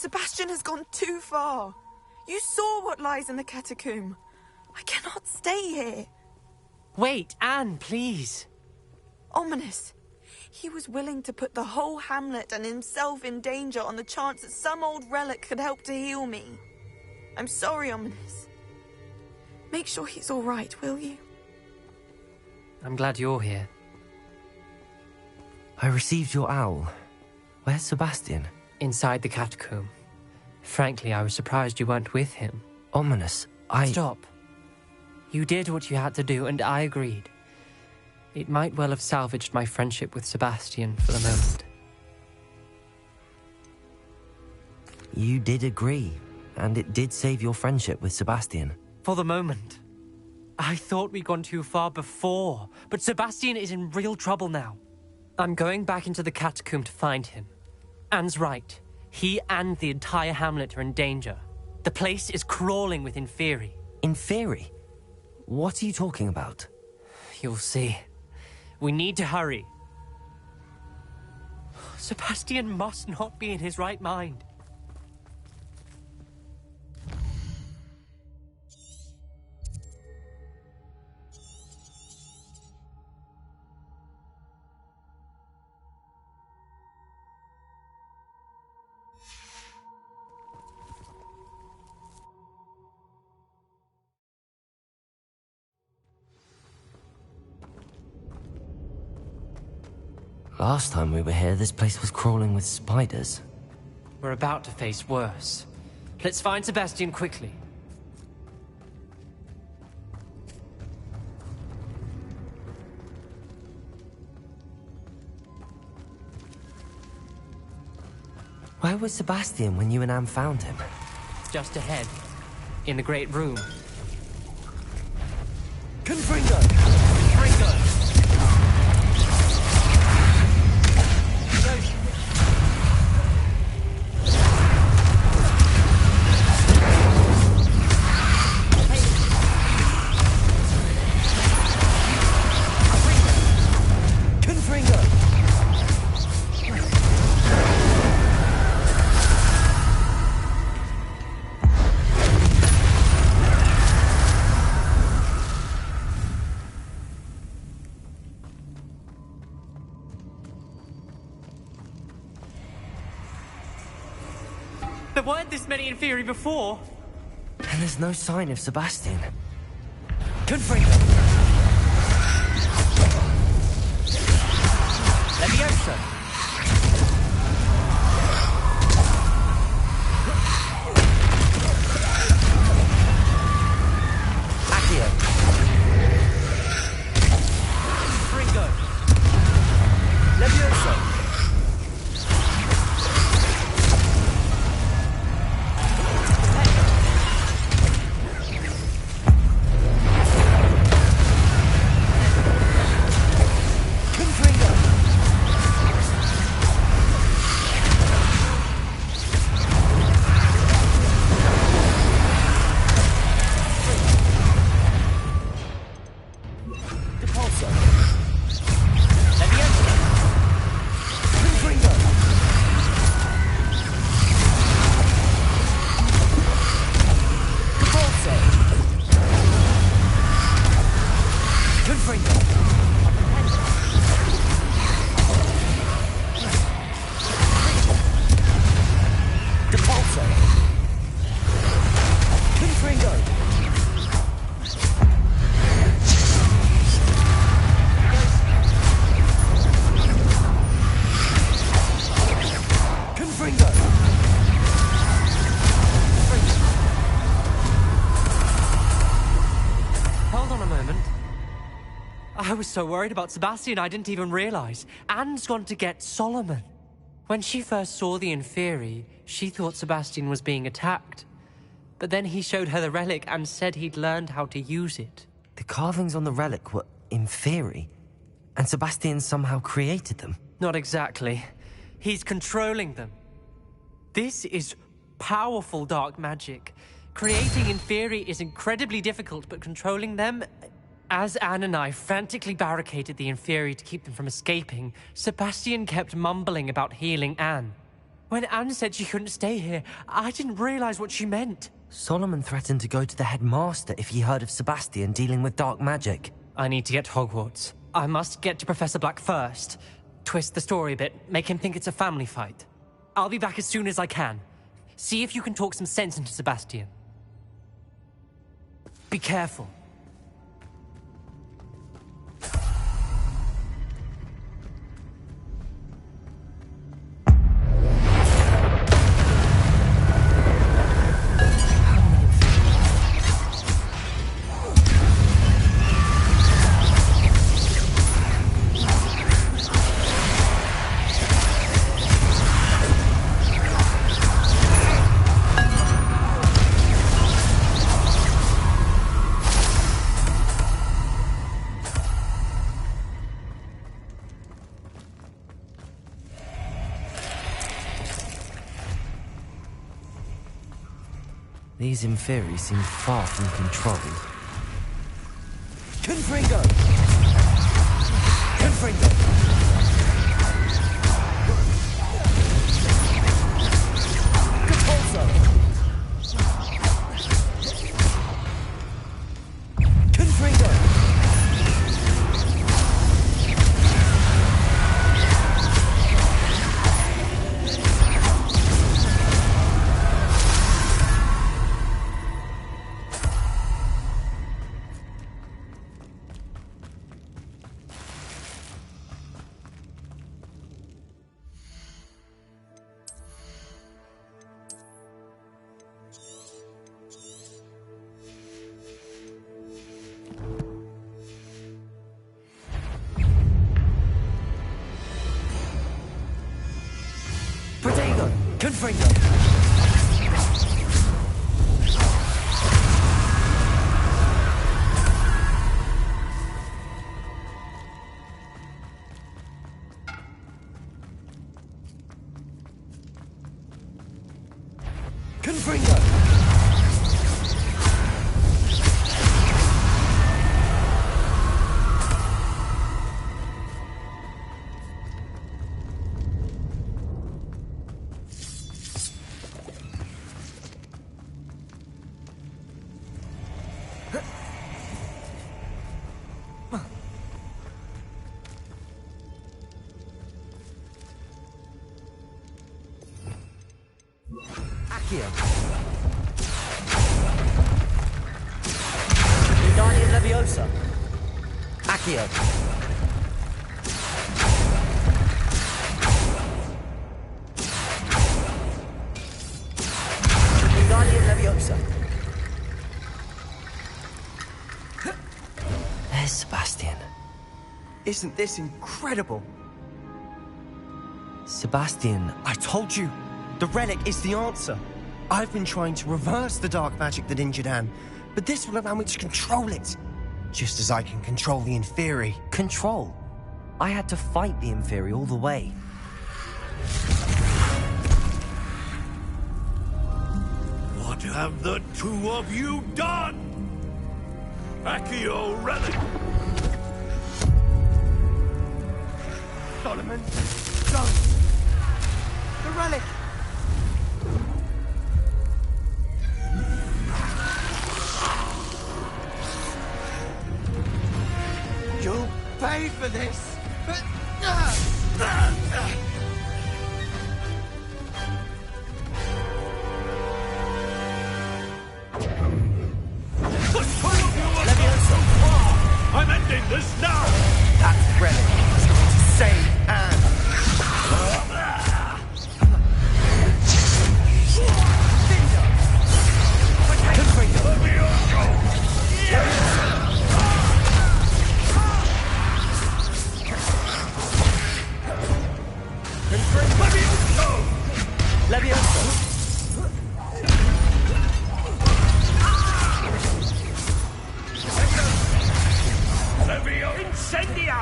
Sebastian has gone too far. You saw what lies in the catacomb. I cannot stay here. Wait, Anne, please. Ominous. He was willing to put the whole hamlet and himself in danger on the chance that some old relic could help to heal me. I'm sorry, Ominous. Make sure he's all right, will you? I'm glad you're here. I received your owl. Where's Sebastian? Inside the catacomb. Frankly, I was surprised you weren't with him. Ominous, Stop. You did what you had to do, and I agreed. It might well have salvaged my friendship with Sebastian for the moment. You did agree, and it did save your friendship with Sebastian. For the moment. I thought we'd gone too far before, but Sebastian is in real trouble now. I'm going back into the catacomb to find him. Anne's right. He and the entire hamlet are in danger. The place is crawling with Inferi. Inferi? What are you talking about? You'll see. We need to hurry. Sebastian must not be in his right mind. Last time we were here, this place was crawling with spiders. We're about to face worse. Let's find Sebastian quickly. Where was Sebastian when you and Anne found him? Just ahead, in the great room. Confringo! Confringo! There weren't this many Inferi before. And there's no sign of Sebastian. Confringo! Leviosa! Accio! Confringo! Leviosa! I was so worried about Sebastian I didn't even realize. Anne's gone to get Solomon. When she first saw the Inferi, she thought Sebastian was being attacked. But then he showed her the relic and said he'd learned how to use it. The carvings on the relic were Inferi, and Sebastian somehow created them. Not exactly. He's controlling them. This is powerful dark magic. Creating Inferi is incredibly difficult, but controlling them... As Anne and I frantically barricaded the Inferi to keep them from escaping, Sebastian kept mumbling about healing Anne. When Anne said she couldn't stay here, I didn't realize what she meant. Solomon threatened to go to the headmaster if he heard of Sebastian dealing with dark magic. I need to get to Hogwarts. I must get to Professor Black first. Twist the story a bit, make him think it's a family fight. I'll be back as soon as I can. See if you can talk some sense into Sebastian. Be careful. These Inferi seem far from controlled. Confringo! Confringo! Capulso! Confringo! Protego! Confringo! Confringo! Accio. Wingardium Leviosa. Accio. Wingardium Leviosa. There's Sebastian. Isn't this incredible? Sebastian, I told you, the relic is the answer. I've been trying to reverse the dark magic that injured Anne, but this will allow me to control it. Just as I can control the Inferi. control. I had to fight the Inferi all the way. What have the two of you done? Accio relic! Solomon, don't! The relic! You'll pay for this! The two of you are gone so far! I'm ending this now! That relic is going to save Anne! Incendio!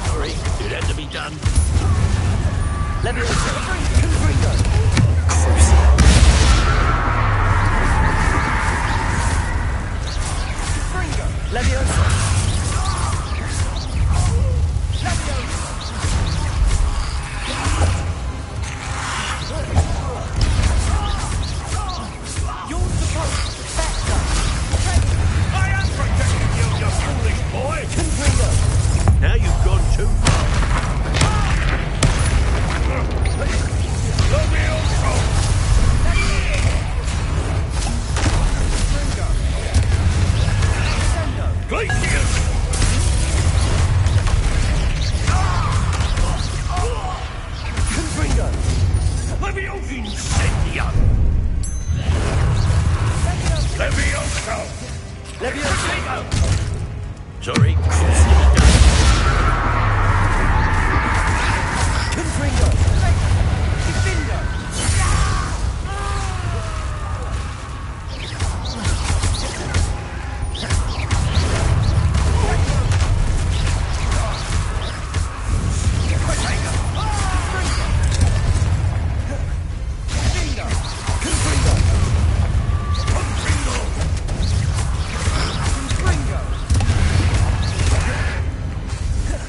Sorry, it had to be done. Leviosa! Leviosa!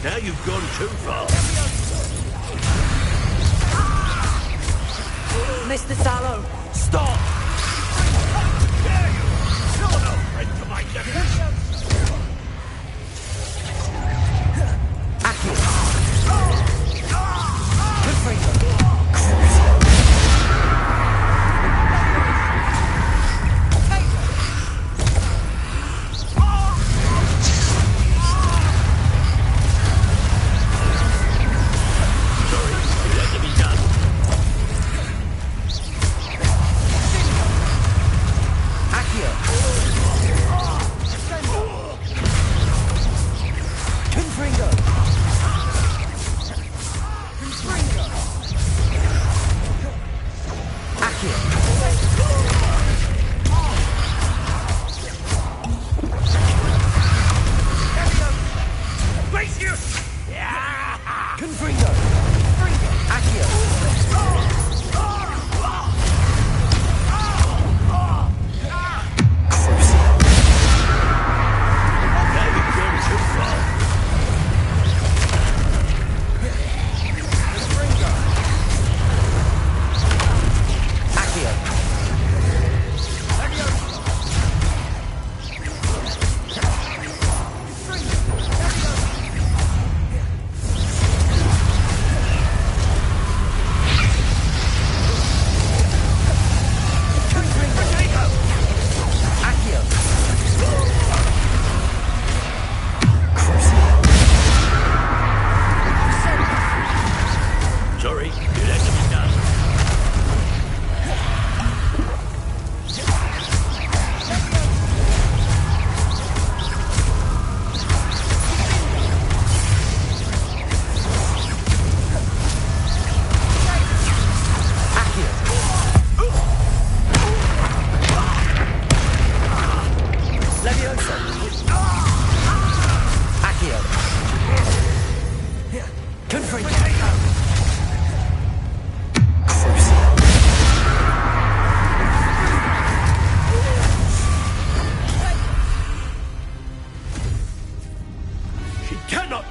Now you've gone too far. Mr. Sallow! Stop! How dare you! You're no friend to my nephew!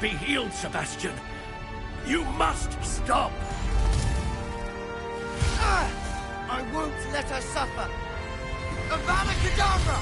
Be healed, Sebastian. You must stop. I won't let her suffer. Avada Kedavra!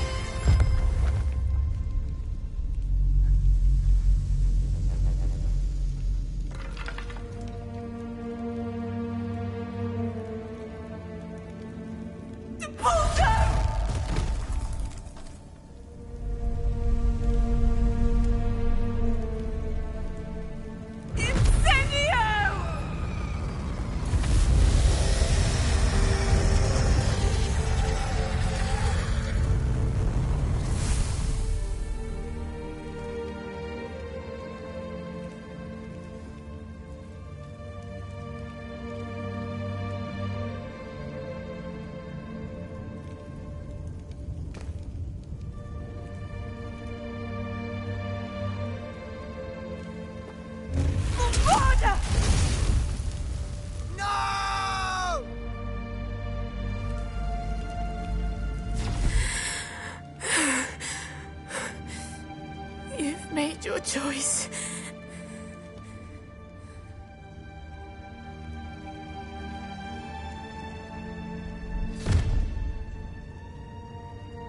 Made your choice.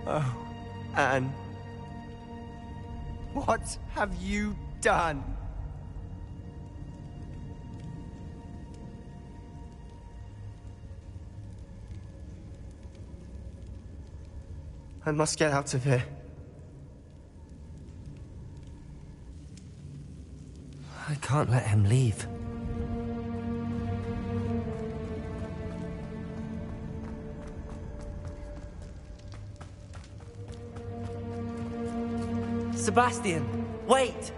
Oh, Anne. What have you done? I must get out of here. I can't let him leave. Sebastian, wait!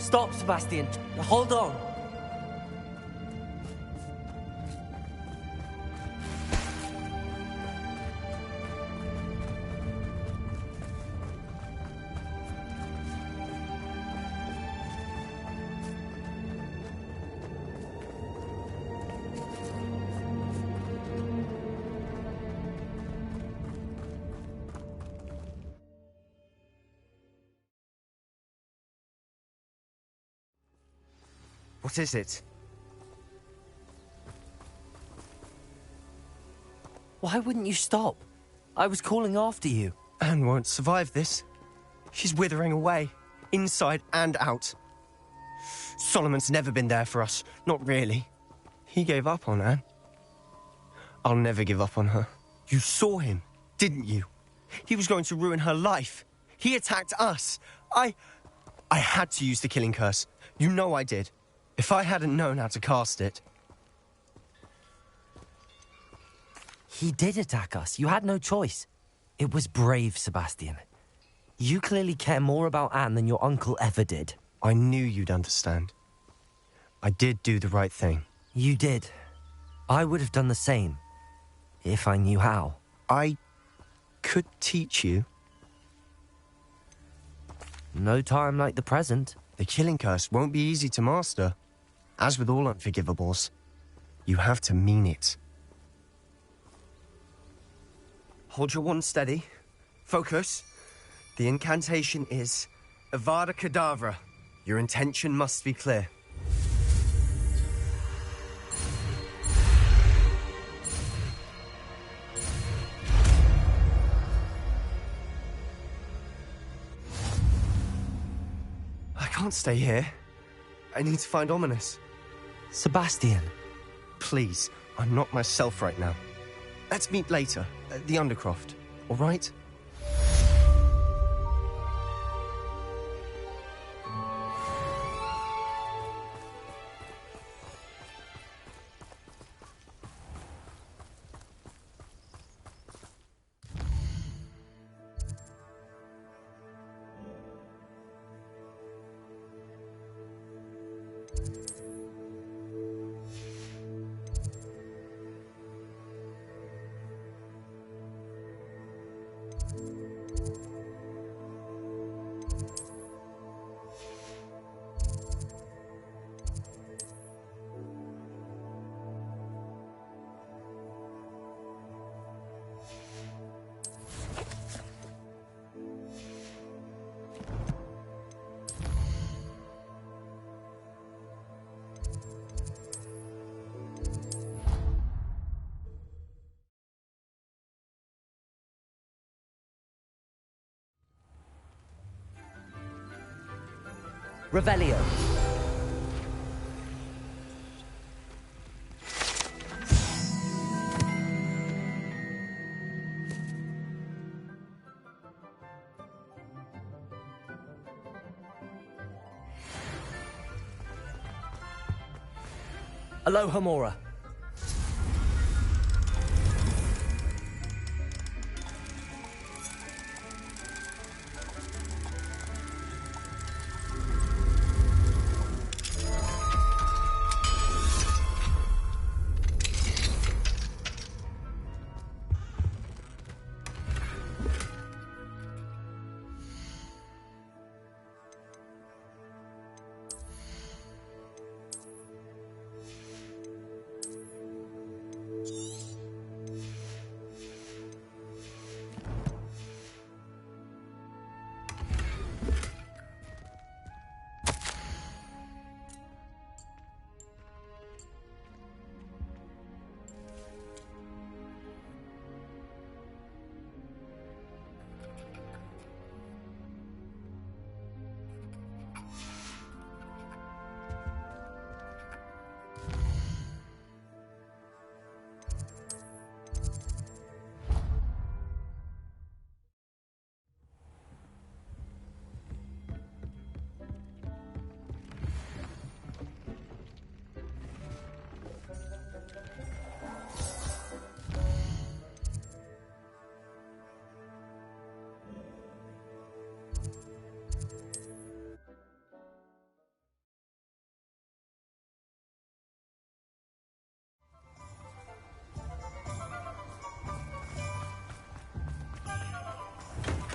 Stop, Sebastian. Hold on. What is it? Why wouldn't you stop? I was calling after you. Anne won't survive this. She's withering away, inside and out. Solomon's never been there for us, not really. He gave up on Anne. I'll never give up on her. You saw him, didn't you? He was going to ruin her life. He attacked us. I had to use the killing curse. You know I did. If I hadn't known how to cast it... He did attack us. You had no choice. It was brave, Sebastian. You clearly care more about Anne than your uncle ever did. I knew you'd understand. I did do the right thing. You did. I would have done the same, if I knew how. I could teach you. No time like the present. The killing curse won't be easy to master. As with all unforgivables, you have to mean it. Hold your wand steady. Focus. The incantation is Avada Kedavra. Your intention must be clear. I can't stay here. I need to find Ominous. Sebastian. Please, I'm not myself right now. Let's meet later, at the Undercroft, all right? Revelio. Aloha Mora.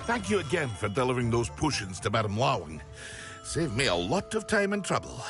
Thank you again for delivering those potions to Madame Lawing. Saved me a lot of time and trouble.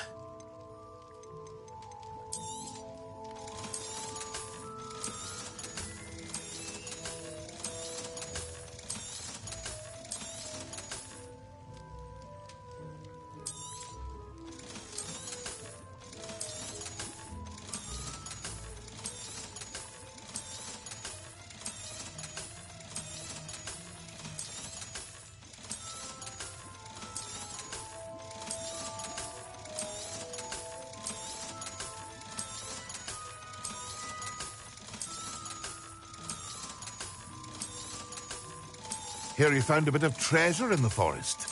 Hear you found a bit of treasure in the forest.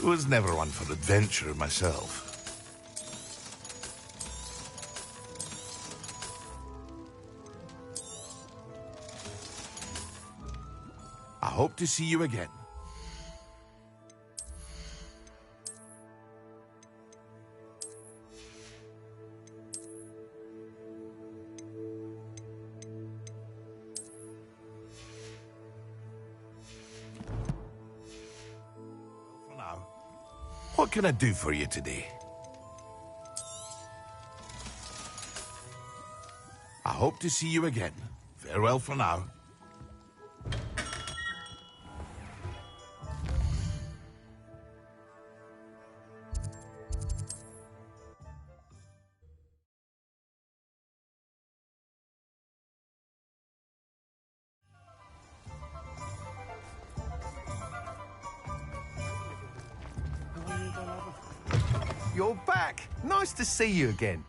Was never one for adventure myself. I hope to see you again. What can I do for you today? I hope to see you again. Farewell for now. You're back. Nice to see you again.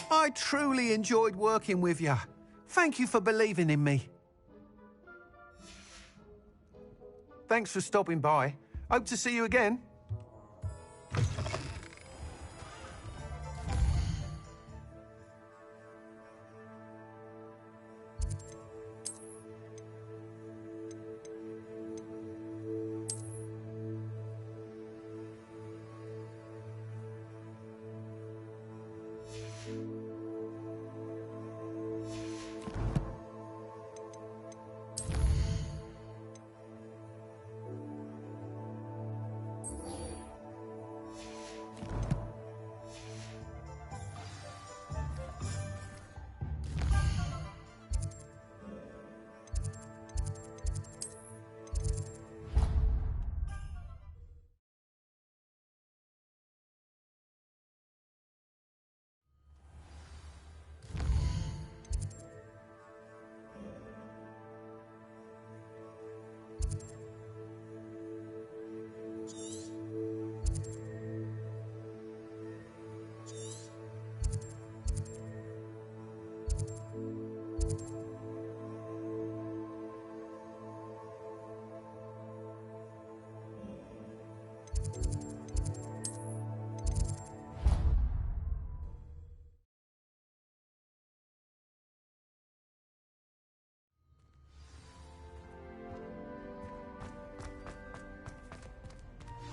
I truly enjoyed working with you. Thank you for believing in me. Thanks for stopping by. Hope to see you again.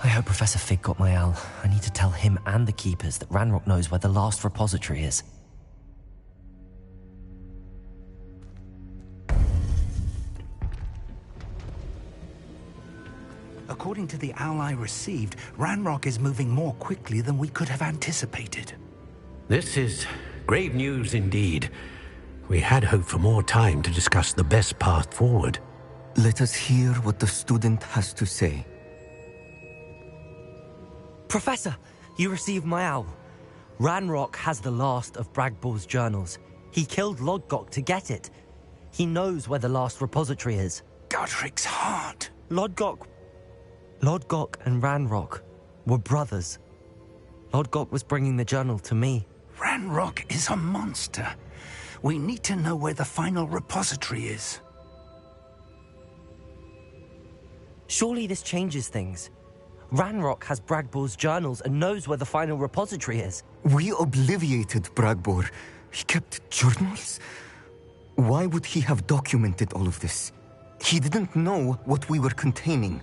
I hope Professor Fig got my owl. I need to tell him and the Keepers that Ranrock knows where the last repository is. According to the owl I received, Ranrock is moving more quickly than we could have anticipated. This is grave news indeed. We had hoped for more time to discuss the best path forward. Let us hear what the student has to say. Professor, you received my owl. Ranrock has the last of Bragbor's journals. He killed Lodgok to get it. He knows where the last repository is. Godric's heart. Lodgok and Ranrock were brothers. Lodgok was bringing the journal to me. Ranrock is a monster. We need to know where the final repository is. Surely this changes things. Ranrock has Bragbor's journals and knows where the final repository is. We obliviated Bragbor. He kept journals? Why would he have documented all of this? He didn't know what we were containing.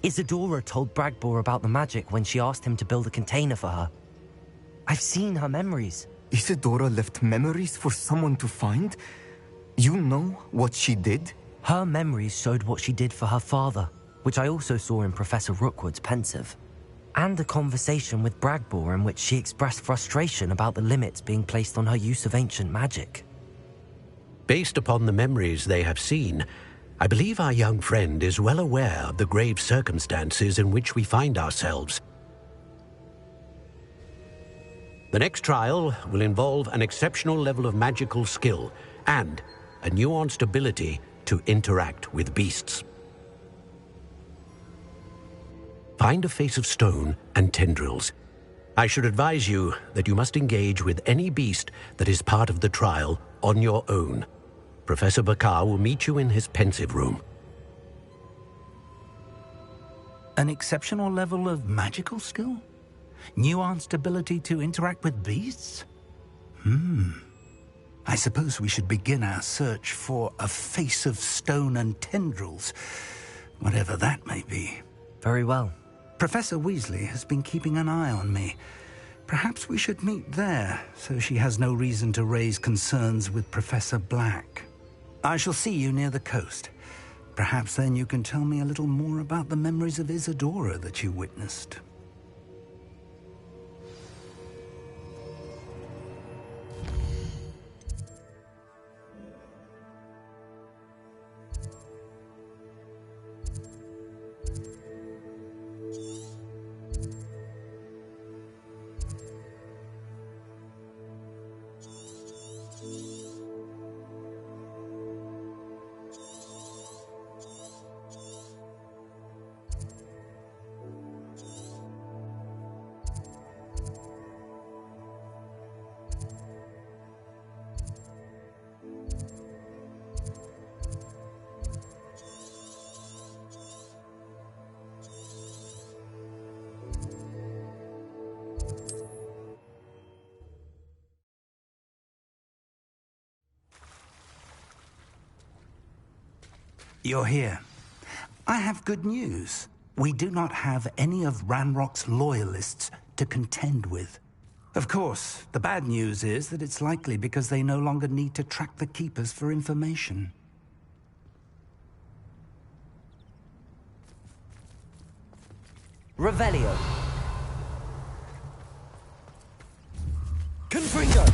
Isadora told Bragbor about the magic when she asked him to build a container for her. I've seen her memories. Isadora left memories for someone to find? You know what she did? Her memories showed what she did for her father, which I also saw in Professor Rookwood's pensive. And a conversation with Bragbor in which she expressed frustration about the limits being placed on her use of ancient magic. Based upon the memories they have seen, I believe our young friend is well aware of the grave circumstances in which we find ourselves. The next trial will involve an exceptional level of magical skill and a nuanced ability to interact with beasts. Find a face of stone and tendrils. I should advise you that you must engage with any beast that is part of the trial on your own. Professor Bakar will meet you in his pensive room. An exceptional level of magical skill? Nuanced ability to interact with beasts? I suppose we should begin our search for a face of stone and tendrils, whatever that may be. Very well. Professor Weasley has been keeping an eye on me. Perhaps we should meet there, so she has no reason to raise concerns with Professor Black. I shall see you near the coast. Perhaps then you can tell me a little more about the memories of Isadora that you witnessed. You're here. I have good news. We do not have any of Ranrock's loyalists to contend with. Of course, the bad news is that it's likely because they no longer need to track the Keepers for information. Revelio. Confringo.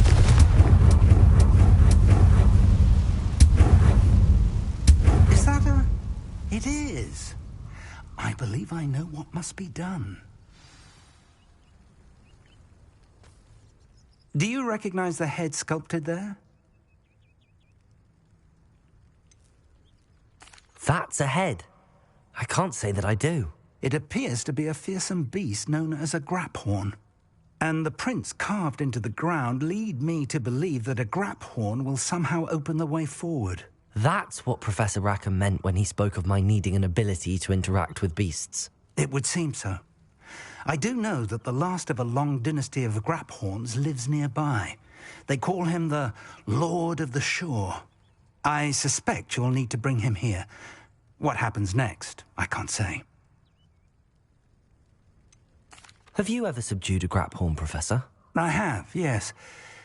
Is that a... It is. I believe I know what must be done. Do you recognize the head sculpted there? That's a head. I can't say that I do. It appears to be a fearsome beast known as a graphorn. And the prints carved into the ground lead me to believe that a graphorn will somehow open the way forward. That's what Professor Rackham meant when he spoke of my needing an ability to interact with beasts. It would seem so. I do know that the last of a long dynasty of graphorns lives nearby. They call him the Lord of the Shore. I suspect you'll need to bring him here. What happens next, I can't say. Have you ever subdued a graphorn, Professor? I have, yes.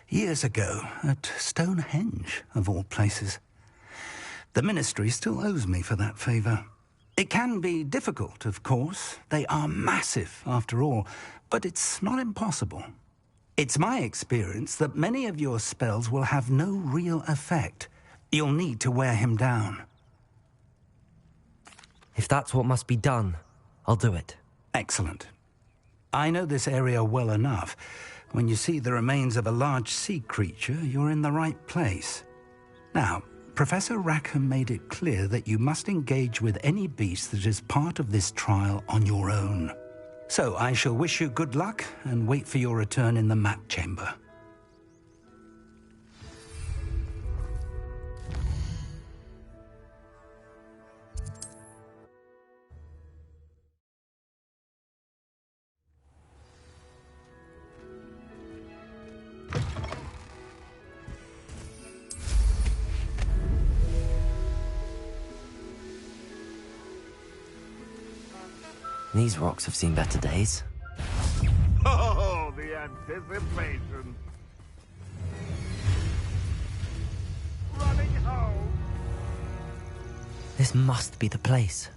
Years ago, at Stonehenge, of all places. The Ministry still owes me for that favor. It can be difficult, of course. They are massive, after all, but it's not impossible. It's my experience that many of your spells will have no real effect. You'll need to wear him down. If that's what must be done, I'll do it. Excellent. I know this area well enough. When you see the remains of a large sea creature, you're in the right place. Now, Professor Rackham made it clear that you must engage with any beast that is part of this trial on your own. So I shall wish you good luck and wait for your return in the map chamber. These rocks have seen better days. Oh, the anticipation. This must be the place.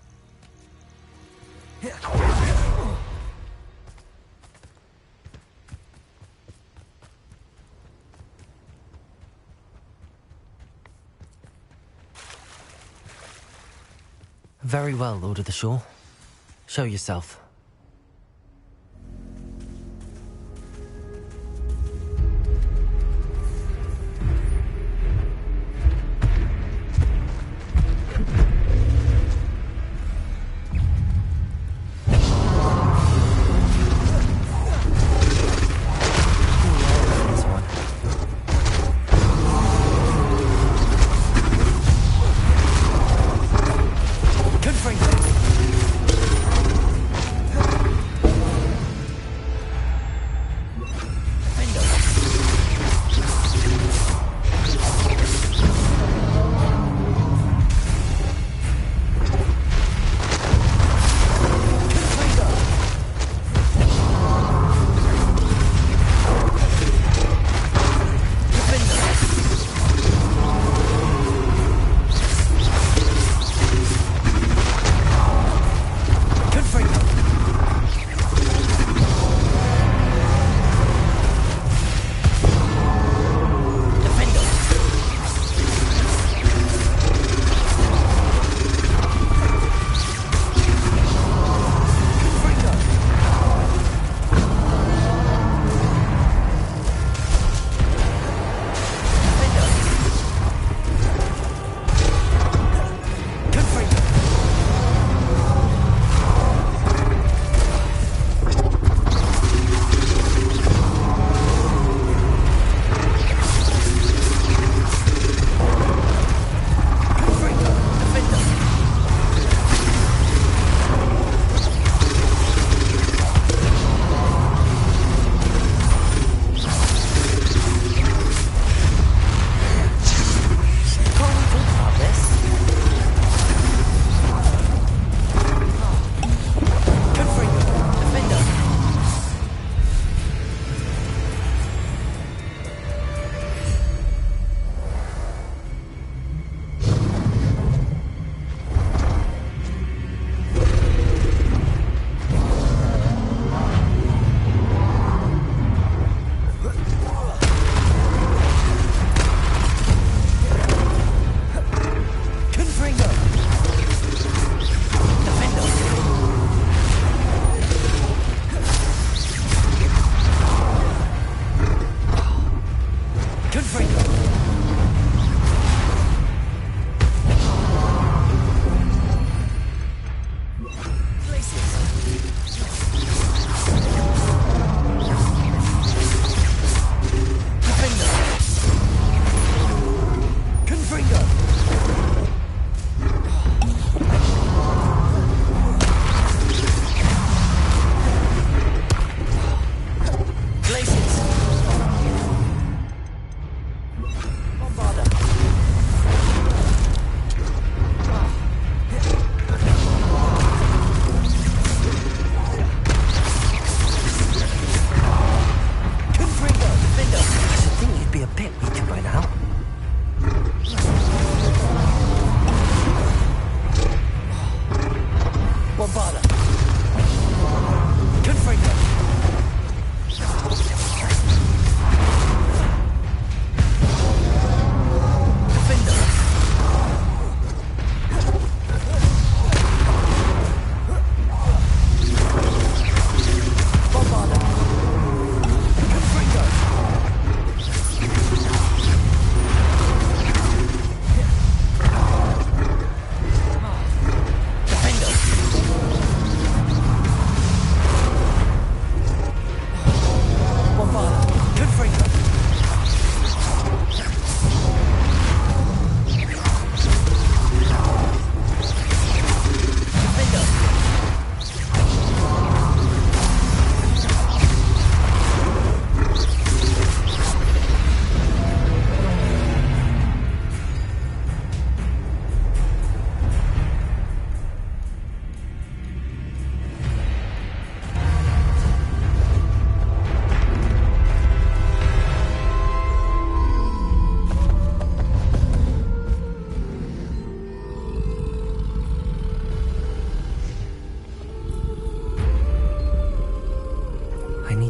Very well, Lord of the Shore. Show yourself.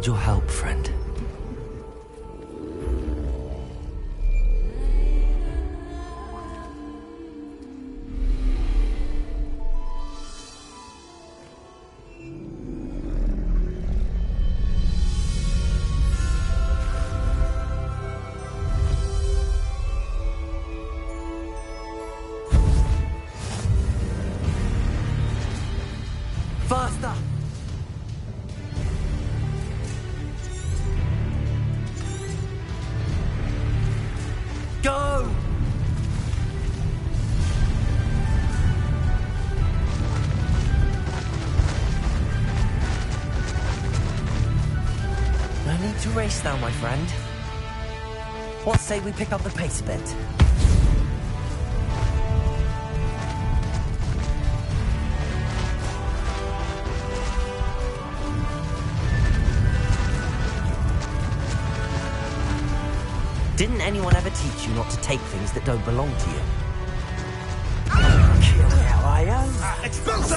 need your help, friend. Faster! Go! No need to race now, my friend. What say we pick up the pace a bit? Didn't anyone ever teach you not to take things that don't belong to you? Kill how I am. Expulso!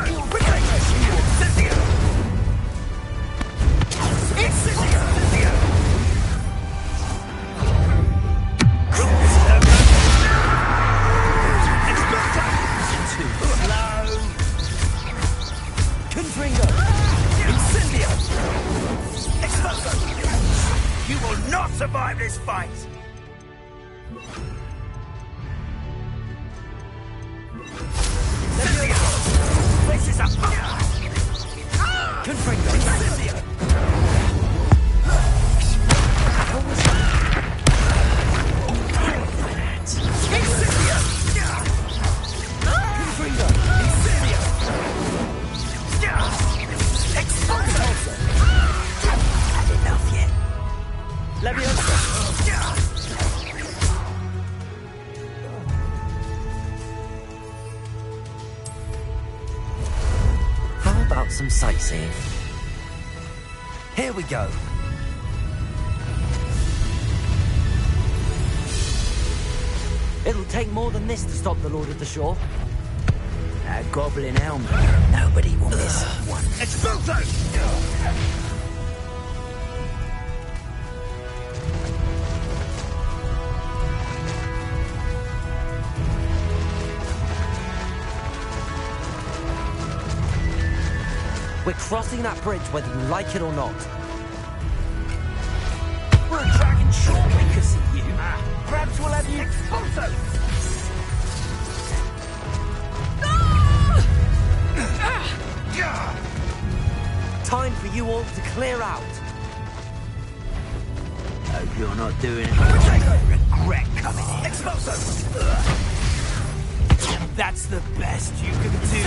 Confringo! Incendio! Expulso! You will not survive this fight! This is a... Confringo! Incendio! Confringo! Incendio! Expulso! Had enough yet? Leviosa! How about some sightseeing? Here we go. It'll take more than this to stop the Lord of the Shore. A goblin helmet. Nobody will miss one. Expulso! We're crossing that bridge whether you like it or not. We're a dragon short because of you. Perhaps we'll have you... Expulso! Time for you all to clear out. Hope you're not doing it. Regret coming in. Expulso! That's the best you can do.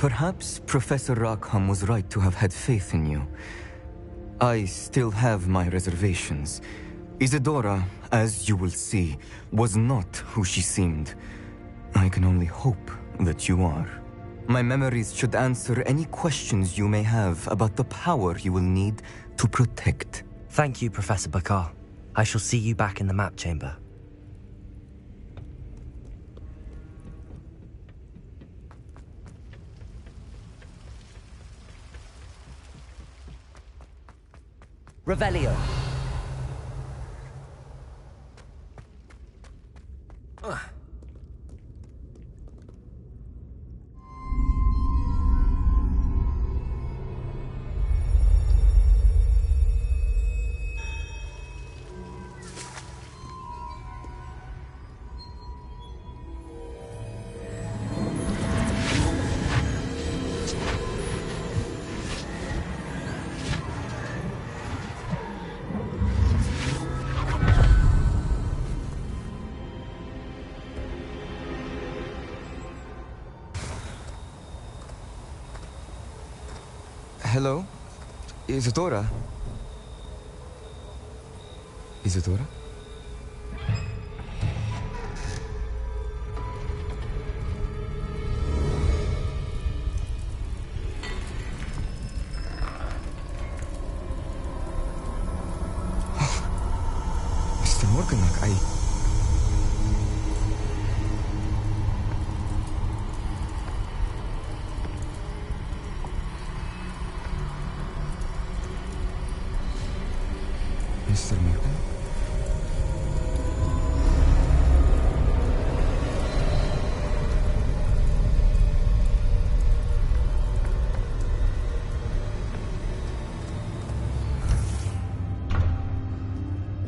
Perhaps Professor Rackham was right to have had faith in you. I still have my reservations. Isadora, as you will see, was not who she seemed. I can only hope that you are. My memories should answer any questions you may have about the power you will need to protect. Thank you, Professor Bakar. I shall see you back in the map chamber. Revelio. Hello? Isadora? Isadora? Mr. Morganach, Mr. Morgan?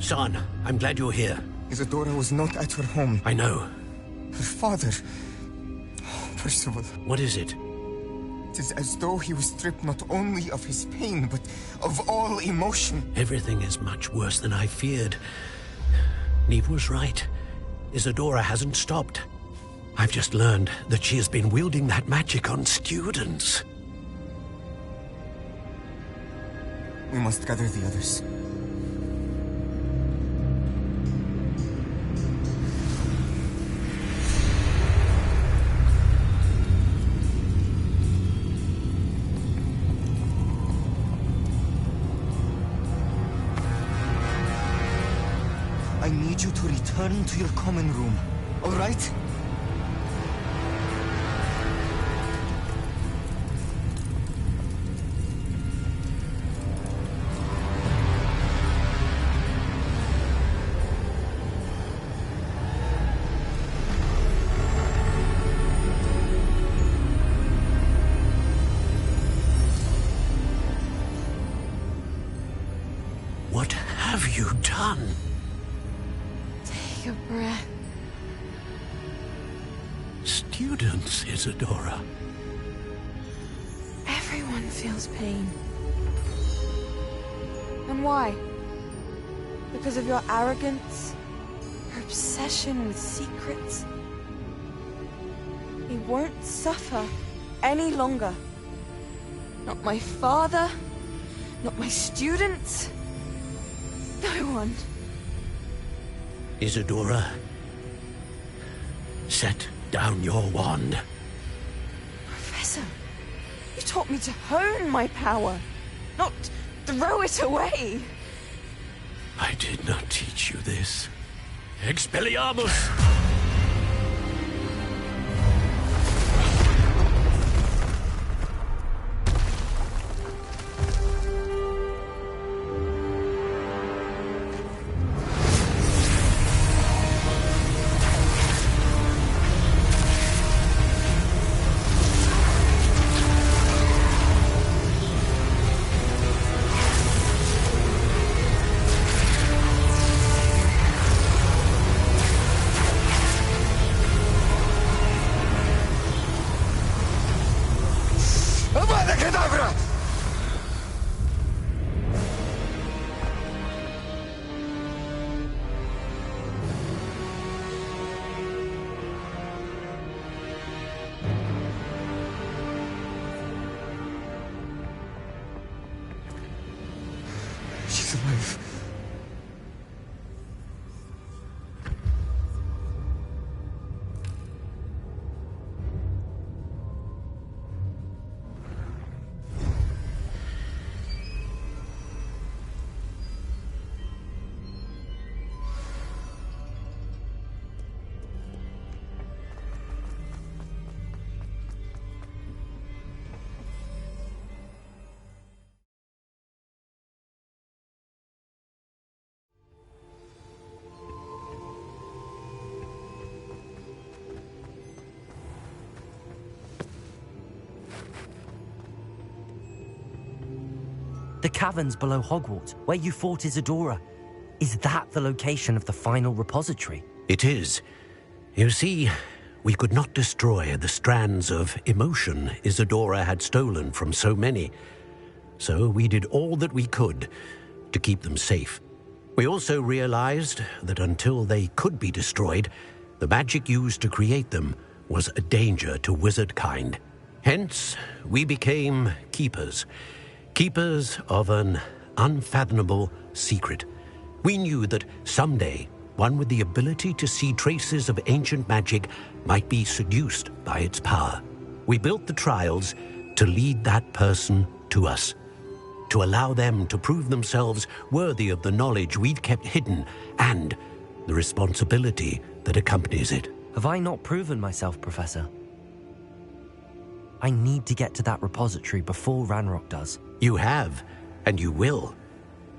Son, I'm glad you're here. Isadora was not at her home. I know. Her father... Percival. What is it? It is as though he was stripped not only of his pain, but of all emotion. Everything is much worse than I feared. Neve was right. Isadora hasn't stopped. I've just learned that she has been wielding that magic on students. We must gather the others. I need you to return to your common room, all right? What have you done? Take a breath. Students, Isadora. Everyone feels pain. And why? Because of your arrogance? Your obsession with secrets? He won't suffer any longer. Not my father, not my students, no one. Isadora, set down your wand. Professor, you taught me to hone my power, not throw it away. I did not teach you this. Expelliarmus! caverns below Hogwarts, where you fought Isadora. Is that the location of the final repository? It is. You see, we could not destroy the strands of emotion Isadora had stolen from so many. So we did all that we could to keep them safe. We also realized that until they could be destroyed, the magic used to create them was a danger to wizard kind. Hence, we became keepers. Keepers of an unfathomable secret. We knew that someday, one with the ability to see traces of ancient magic might be seduced by its power. We built the trials to lead that person to us, to allow them to prove themselves worthy of the knowledge we'd kept hidden and the responsibility that accompanies it. Have I not proven myself, Professor? I need to get to that repository before Ranrock does. You have, and you will.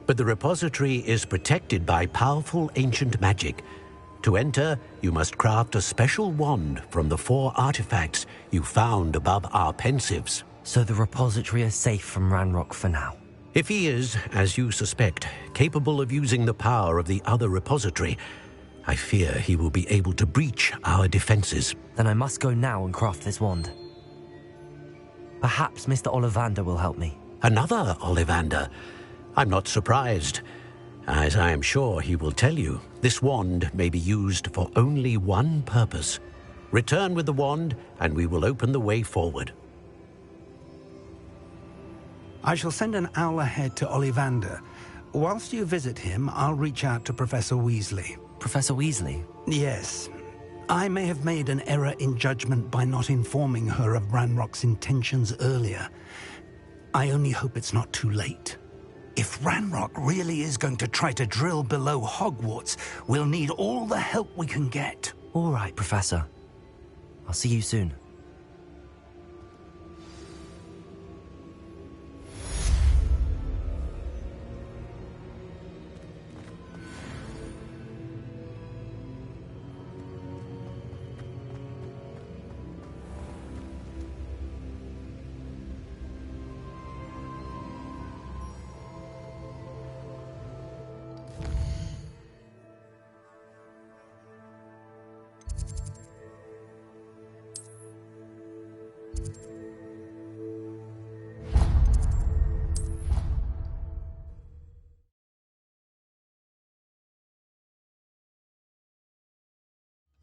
But the repository is protected by powerful ancient magic. To enter, you must craft a special wand from the 4 artifacts you found above our pensives. So the repository is safe from Ranrock for now. If he is, as you suspect, capable of using the power of the other repository, I fear he will be able to breach our defenses. Then I must go now and craft this wand. Perhaps Mr. Ollivander will help me. Another Ollivander? I'm not surprised. As I am sure he will tell you, this wand may be used for only one purpose. Return with the wand, and we will open the way forward. I shall send an owl ahead to Ollivander. Whilst you visit him, I'll reach out to Professor Weasley. Professor Weasley? Yes. I may have made an error in judgment by not informing her of Ranrock's intentions earlier. I only hope it's not too late. If Ranrock really is going to try to drill below Hogwarts, we'll need all the help we can get. All right, Professor. I'll see you soon.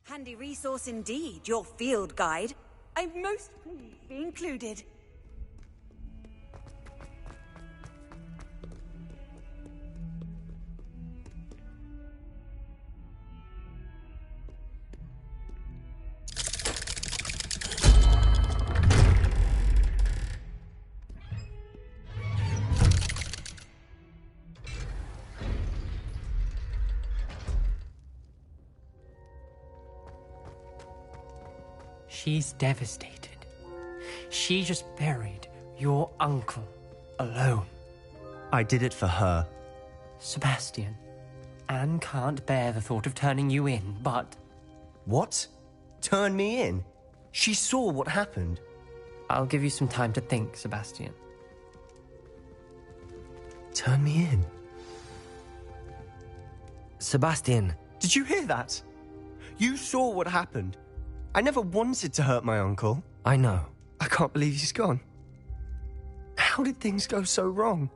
Handy resource indeed, your field guide. I'm most pleased to be included. She's devastated. She just buried your uncle alone. I did it for her. Sebastian, Anne can't bear the thought of turning you in, but... What? Turn me in? She saw what happened. I'll give you some time to think, Sebastian. Turn me in? Sebastian. Did you hear that? You saw what happened. I never wanted to hurt my uncle. I know. I can't believe he's gone. How did things go so wrong?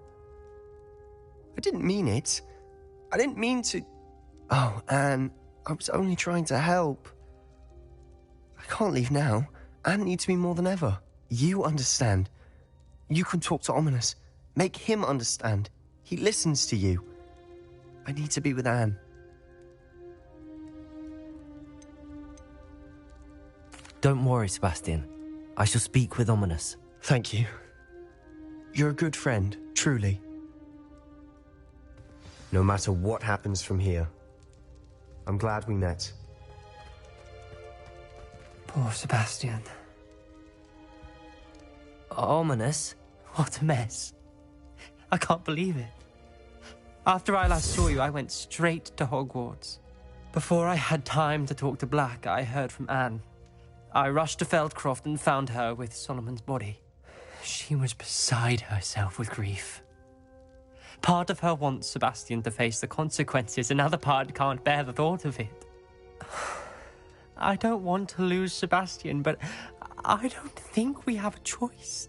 I didn't mean it. I didn't mean to... Oh, Anne, I was only trying to help. I can't leave now. Anne needs me more than ever. You understand. You can talk to Ominous. Make him understand. He listens to you. I need to be with Anne. Don't worry, Sebastian. I shall speak with Ominous. Thank you. You're a good friend, truly. No matter what happens from here, I'm glad we met. Poor Sebastian. Ominous? What a mess. I can't believe it. After I last saw you, I went straight to Hogwarts. Before I had time to talk to Black, I heard from Anne. I rushed to Feldcroft and found her with Solomon's body. She was beside herself with grief. Part of her wants Sebastian to face the consequences, another part can't bear the thought of it. I don't want to lose Sebastian, but I don't think we have a choice.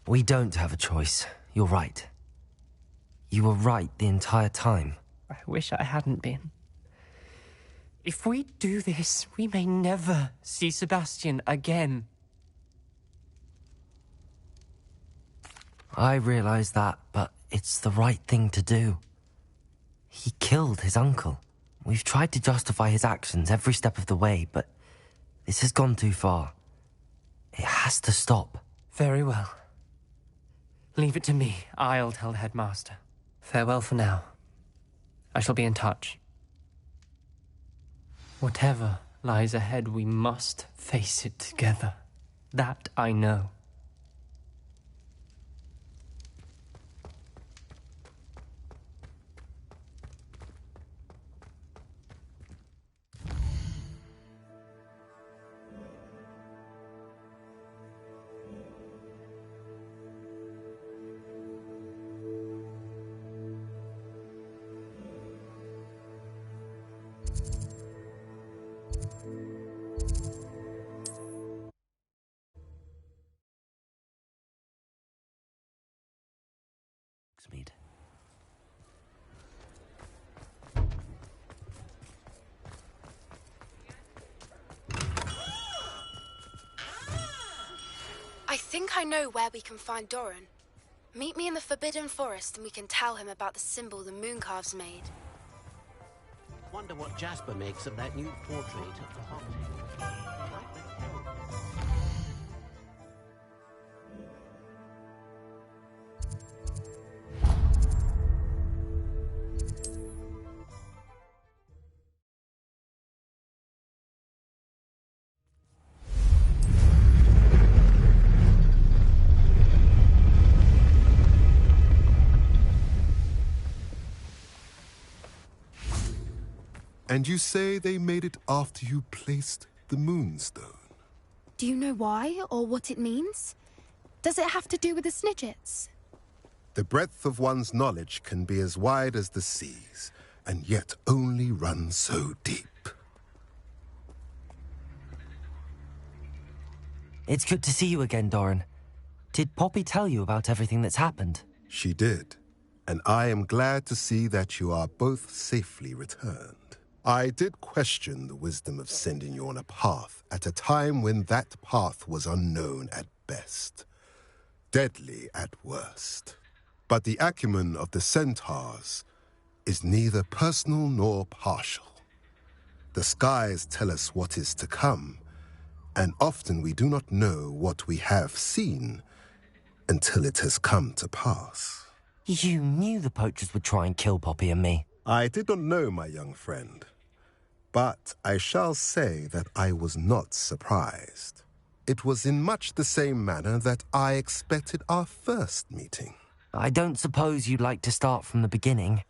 We don't have a choice. You're right. You were right the entire time. I wish I hadn't been. If we do this, we may never see Sebastian again. I realize that, but it's the right thing to do. He killed his uncle. We've tried to justify his actions every step of the way, but this has gone too far. It has to stop. Very well. Leave it to me. I'll tell the headmaster. Farewell for now. I shall be in touch. Whatever lies ahead, we must face it together. That I know. Mead. I think I know where we can find Doran. Meet me in the Forbidden Forest and we can tell him about the symbol the Mooncalves made. Wonder what Jasper makes of that new portrait of the Hobbit. And you say they made it after you placed the Moonstone? Do you know why or what it means? Does it have to do with the Snidgets? The breadth of one's knowledge can be as wide as the seas, and yet only run so deep. It's good to see you again, Doran. Did Poppy tell you about everything that's happened? She did, and I am glad to see that you are both safely returned. I did question the wisdom of sending you on a path at a time when that path was unknown at best, deadly at worst. But the acumen of the centaurs is neither personal nor partial. The skies tell us what is to come, and often we do not know what we have seen until it has come to pass. You knew the poachers would try and kill Poppy and me. I did not know, my young friend, but I shall say that I was not surprised. It was in much the same manner that I expected our first meeting. I don't suppose you'd like to start from the beginning.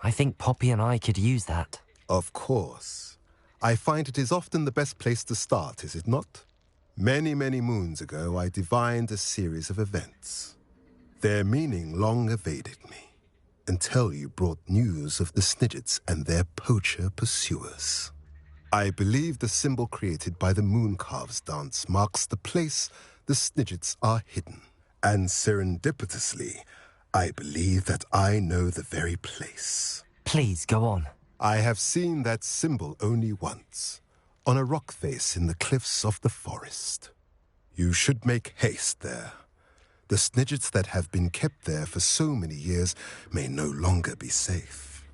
I think Poppy and I could use that. Of course. I find it is often the best place to start, is it not? Many, many moons ago, I divined a series of events. Their meaning long evaded me, until you brought news of the Snidgets and their poacher pursuers. I believe the symbol created by the Mooncalves dance marks the place the Snidgets are hidden. And serendipitously, I believe that I know the very place. Please, go on. I have seen that symbol only once, on a rock face in the cliffs of the forest. You should make haste there. The Snidgets that have been kept there for so many years may no longer be safe.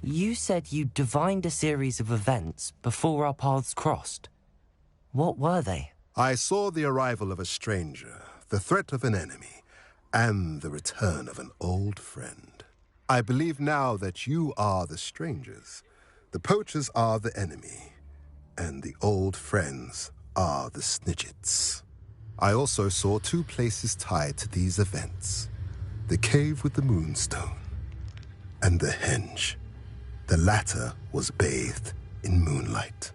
You said you divined a series of events before our paths crossed. What were they? I saw the arrival of a stranger, the threat of an enemy, and the return of an old friend. I believe now that you are the strangers, the poachers are the enemy, and the old friends are the Snidgets. I also saw two places tied to these events. The cave with the moonstone, and the henge. The latter was bathed in moonlight.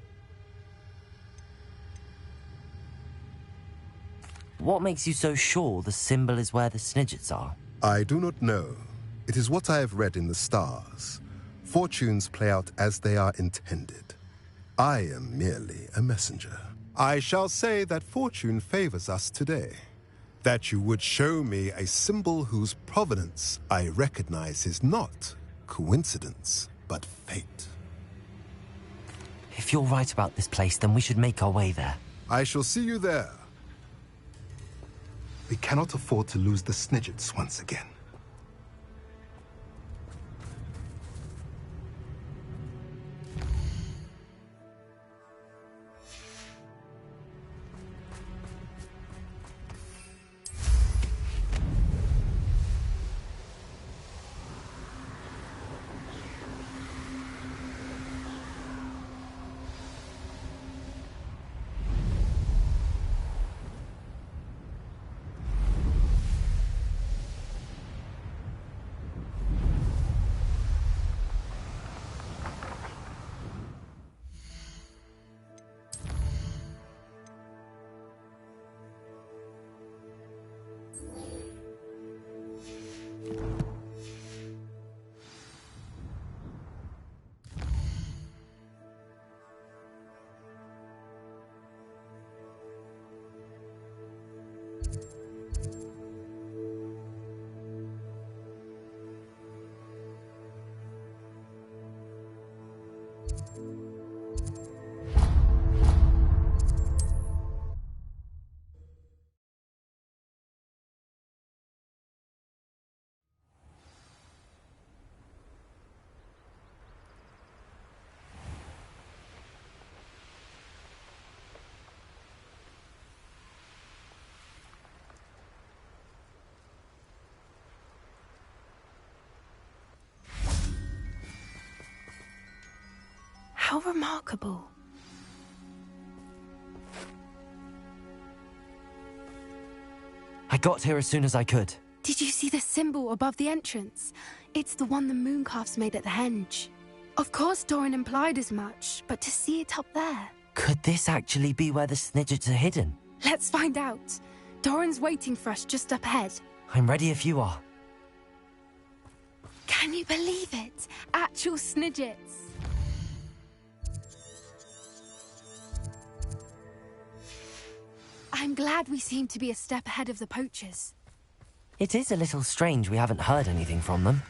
What makes you so sure the symbol is where the Snidgets are? I do not know. It is what I have read in the stars. Fortunes play out as they are intended. I am merely a messenger. I shall say that fortune favors us today. That you would show me a symbol whose provenance I recognize is not coincidence, but fate. If you're right about this place, then we should make our way there. I shall see you there. We cannot afford to lose the Snidgets once again. How remarkable. I got here as soon as I could. Did you see the symbol above the entrance? It's the one the mooncalves made at the henge. Of course Doran implied as much, but to see it up there... Could this actually be where the Snidgets are hidden? Let's find out. Doran's waiting for us just up ahead. I'm ready if you are. Can you believe it? Actual Snidgets. I'm glad we seem to be a step ahead of the poachers. It is a little strange we haven't heard anything from them.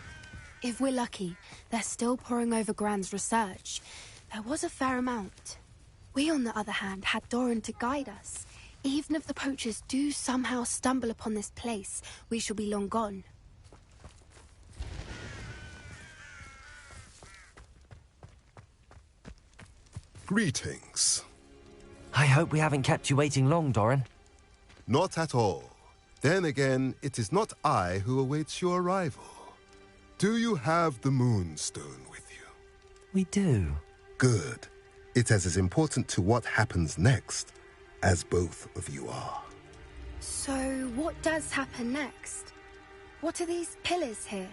If we're lucky, they're still poring over Gran's research. There was a fair amount. We, on the other hand, had Doran to guide us. Even if the poachers do somehow stumble upon this place, we shall be long gone. Greetings. I hope we haven't kept you waiting long, Doran. Not at all. Then again, it is not I who awaits your arrival. Do you have the moonstone with you? We do. Good. It is as important to what happens next as both of you are. So, what does happen next? What are these pillars here?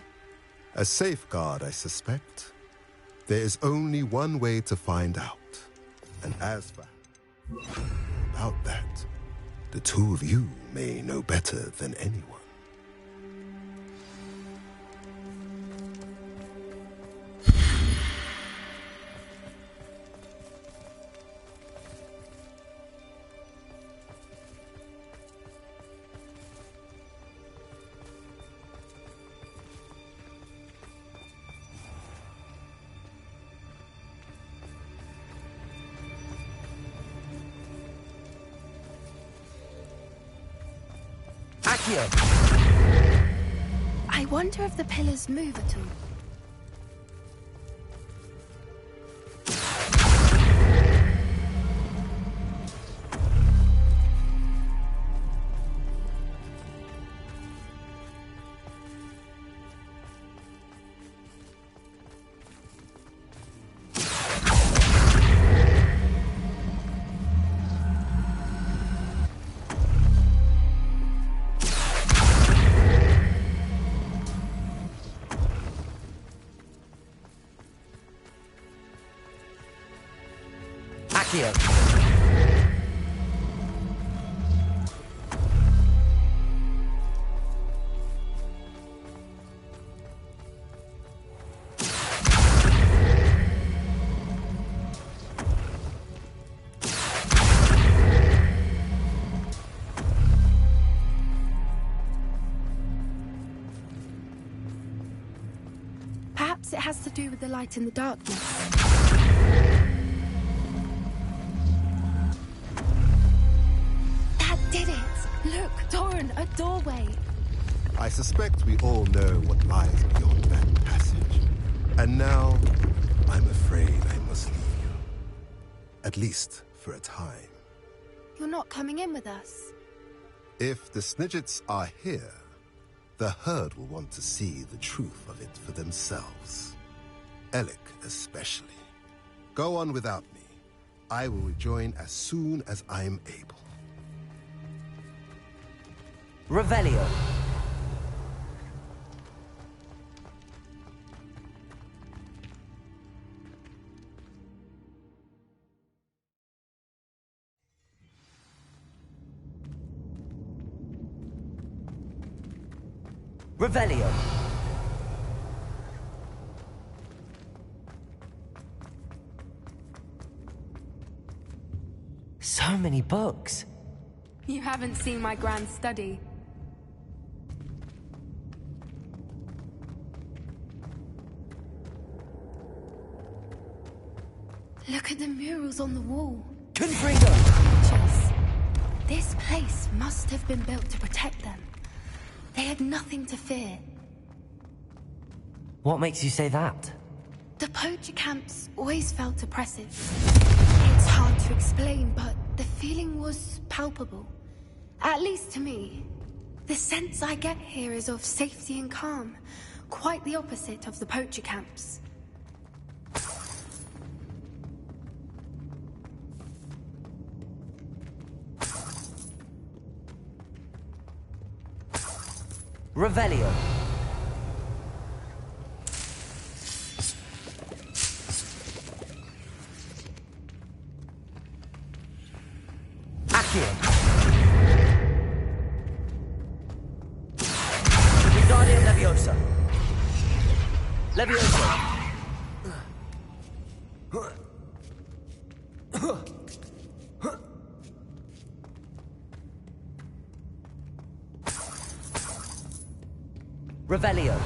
A safeguard, I suspect. There is only one way to find out. And as for about that, the two of you may know better than anyone. I wonder if the pillars move at all. Accio! Perhaps it has to do with the light in the darkness. That did it! Look, Doran, a doorway! I suspect we all know what lies beyond that passage. And now, I'm afraid I must leave you. At least for a time. You're not coming in with us. If the Snidgets are here, the herd will want to see the truth of it for themselves. Alec especially. Go on without me. I will rejoin as soon as I am able. Revelio. Revelio. So many books. You haven't seen my grand study. Look at the murals on the wall. Confringo! Pictures. This place must have been built to protect them. They had nothing to fear. What makes you say that? The poacher camps always felt oppressive. It's hard to explain, but the feeling was palpable. At least to me. The sense I get here is of safety and calm. Quite the opposite of the poacher camps. Revelio. Accio. Wingardium Leviosa. Leviosa. Revelio.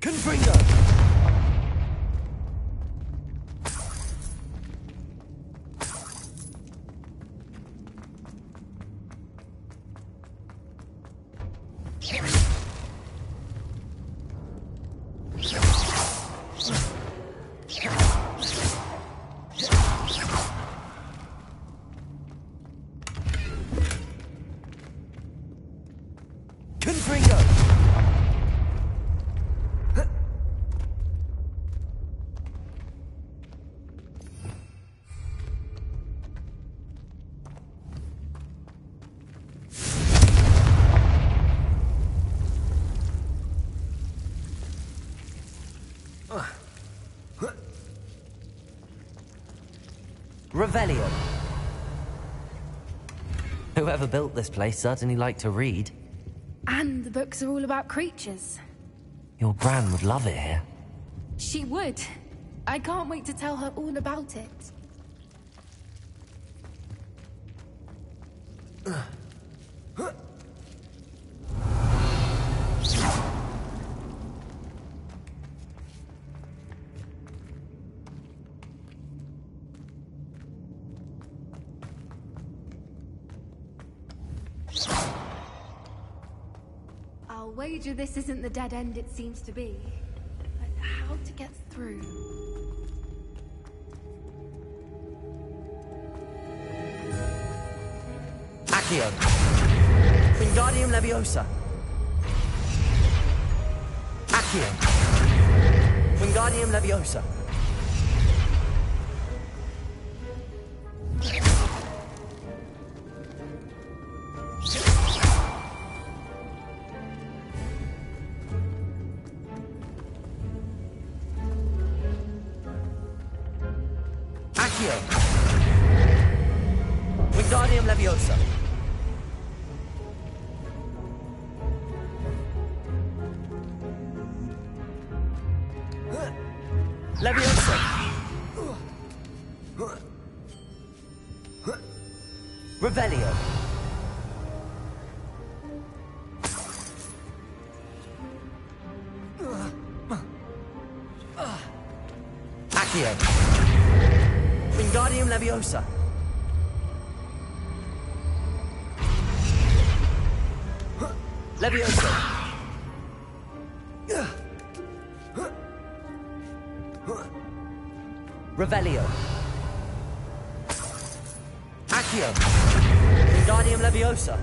Confringo. Revelio. Whoever built this place certainly liked to read. And the books are all about creatures. Your Gran would love it here. She would. I can't wait to tell her all about it. I'll wager this isn't the dead end it seems to be. But how to get through? Accio. Wingardium Leviosa. Accio. Wingardium Leviosa. Accio. Wingardium Leviosa. Leviosa. Revelio. Accio. Wingardium Leviosa. Leviosa. Revelio. Accio. Wingardium Leviosa.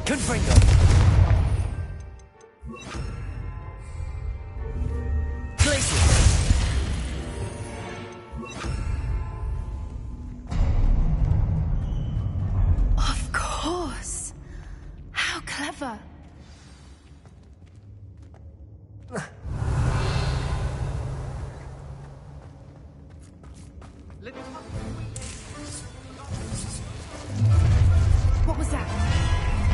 Confringo. Glacier. Of course. How clever. What was that?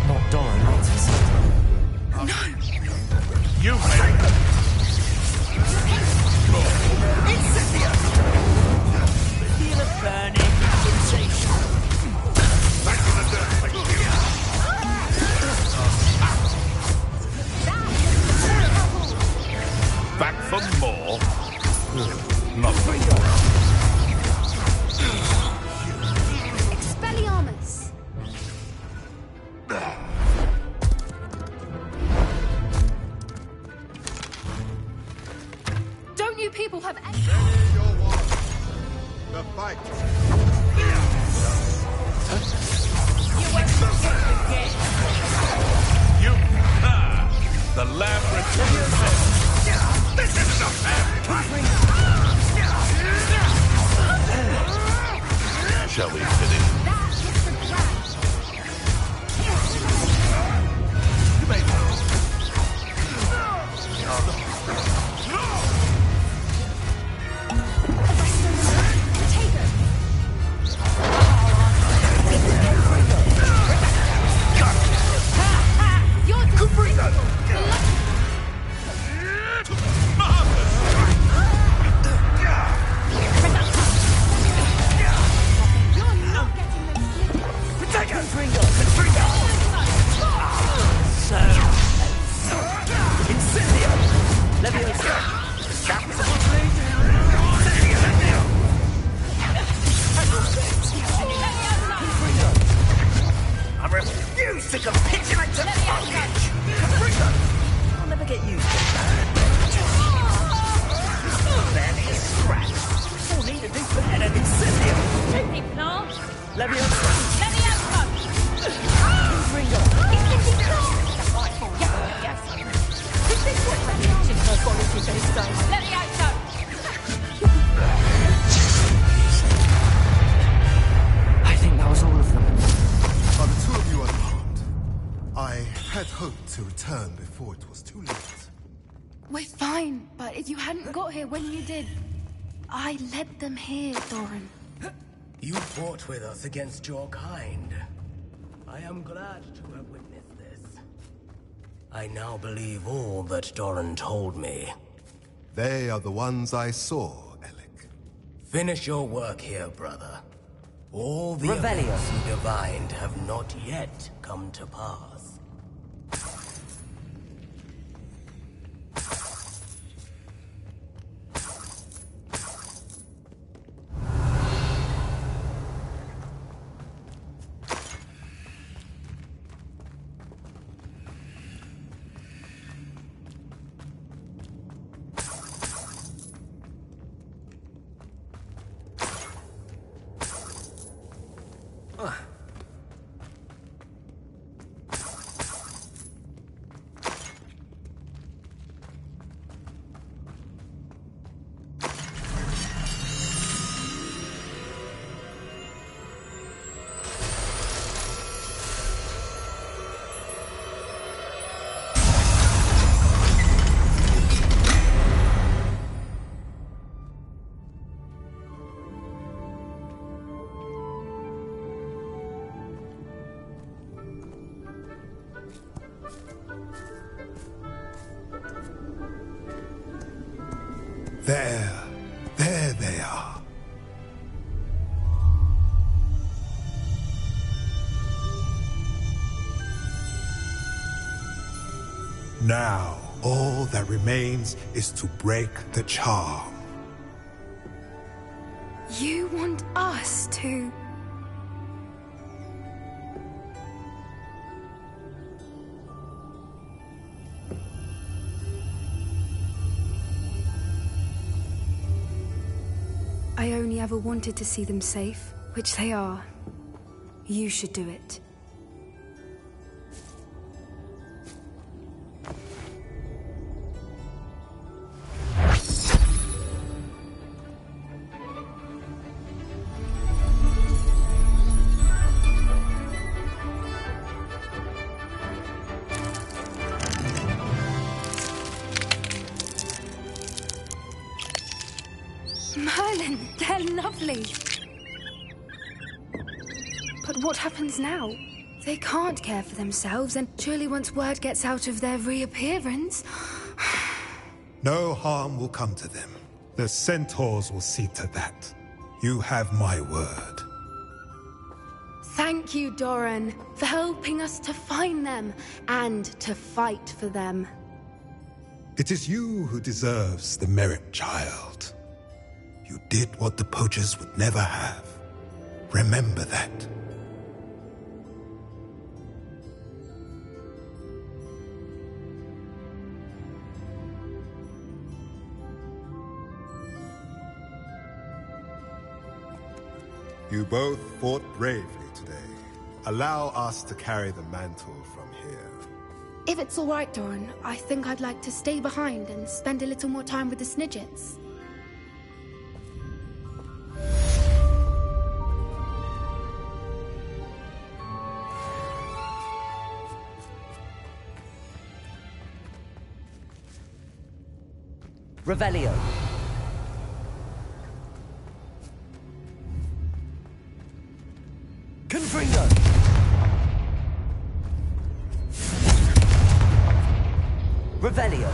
Not Doran, that's No! You made it. Incendia! Feel a burning sensation. Back to the dirt, thank you. Back for more? Not for more. Expelliarmus! Don't you people have any... The fight. You went again. You... the lab returns. This isn't a fair fight. Shall we finish? You may know. I refuse to capitulate to bondage! I'll never get used to that. Barely a scratch. All need to do for that an incendium. Trippy plant. Leviosa. Leviosa. Ringo. Is this what reaction her body to those stones? Leviosa. I think that was all of them. Are the two of you unharmed? I had hoped to return before it was too late. We're fine, but if you hadn't got here when you did, I led them here, Doran. You fought with us against your kind. I am glad to have witnessed this. I now believe all that Doran told me. They are the ones I saw, Alec. Finish your work here, brother. All the Revelio. events you divined have not yet come to pass. There they are. Now, all that remains is to break the charm. You want us to... I only ever wanted to see them safe, which they are. You should do it. Merlin, they're lovely. But what happens now? They can't care for themselves, and surely once word gets out of their reappearance... No harm will come to them. The centaurs will see to that. You have my word. Thank you, Doran, for helping us to find them and to fight for them. It is you who deserves the merit, child. You did what the poachers would never have. Remember that. You both fought bravely today. Allow us to carry the mantle from here. If it's all right, Doran, I think I'd like to stay behind and spend a little more time with the Snidgets. Revelio. Confringo. Revelio.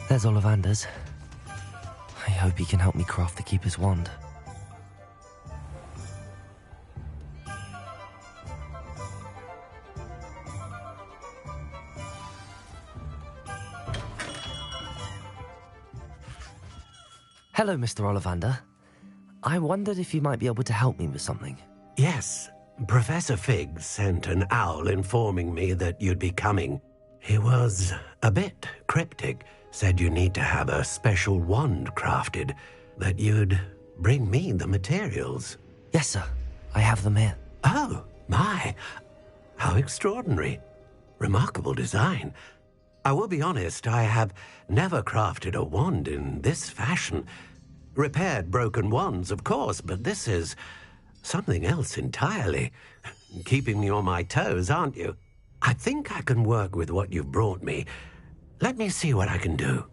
There's Ollivander's. I hope he can help me craft the Keeper's wand. Hello, Mr. Ollivander. I wondered if you might be able to help me with something. Yes, Professor Fig sent an owl informing me that you'd be coming. He was a bit cryptic, said you need to have a special wand crafted, that you'd bring me the materials. Yes, sir. I have them here. Oh, My, how extraordinary. Remarkable design. I will be honest, I have never crafted a wand in this fashion. Repaired broken wands, of course, but this is something else entirely. Keeping me on my toes, aren't you? I think I can work with what you've brought me. Let me see what I can do.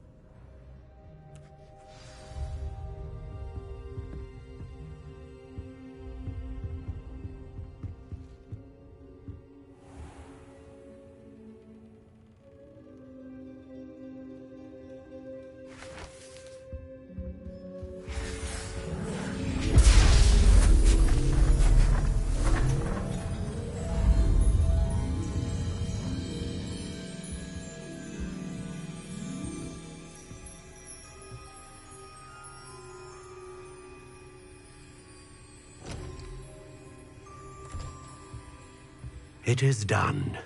It is done.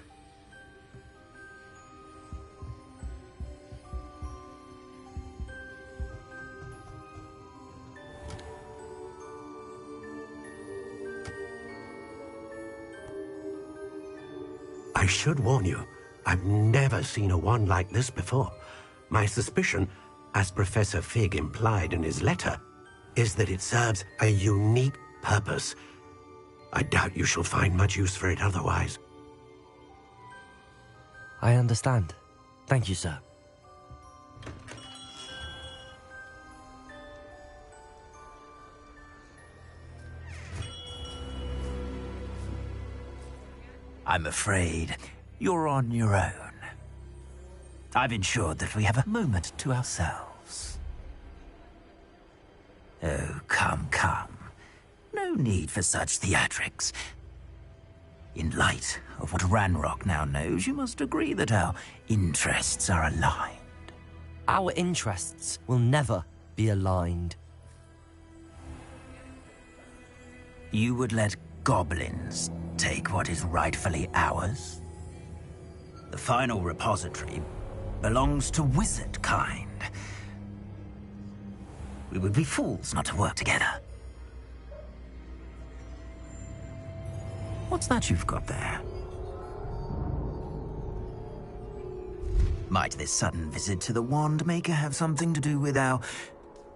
I should warn you, I've never seen a wand like this before. My suspicion, as Professor Fig implied in his letter, is that it serves a unique purpose. I doubt you shall find much use for it otherwise. I understand. Thank you, sir. I'm afraid you're on your own. I've ensured that we have a moment to ourselves. Oh, come, come. No need for such theatrics. In light of what Ranrock now knows, you must agree that our interests are aligned. Our interests will never be aligned. You would let goblins take what is rightfully ours? The final repository belongs to wizard kind. We would be fools not to work together. What's that you've got there? Might this sudden visit to the Wand Maker have something to do with our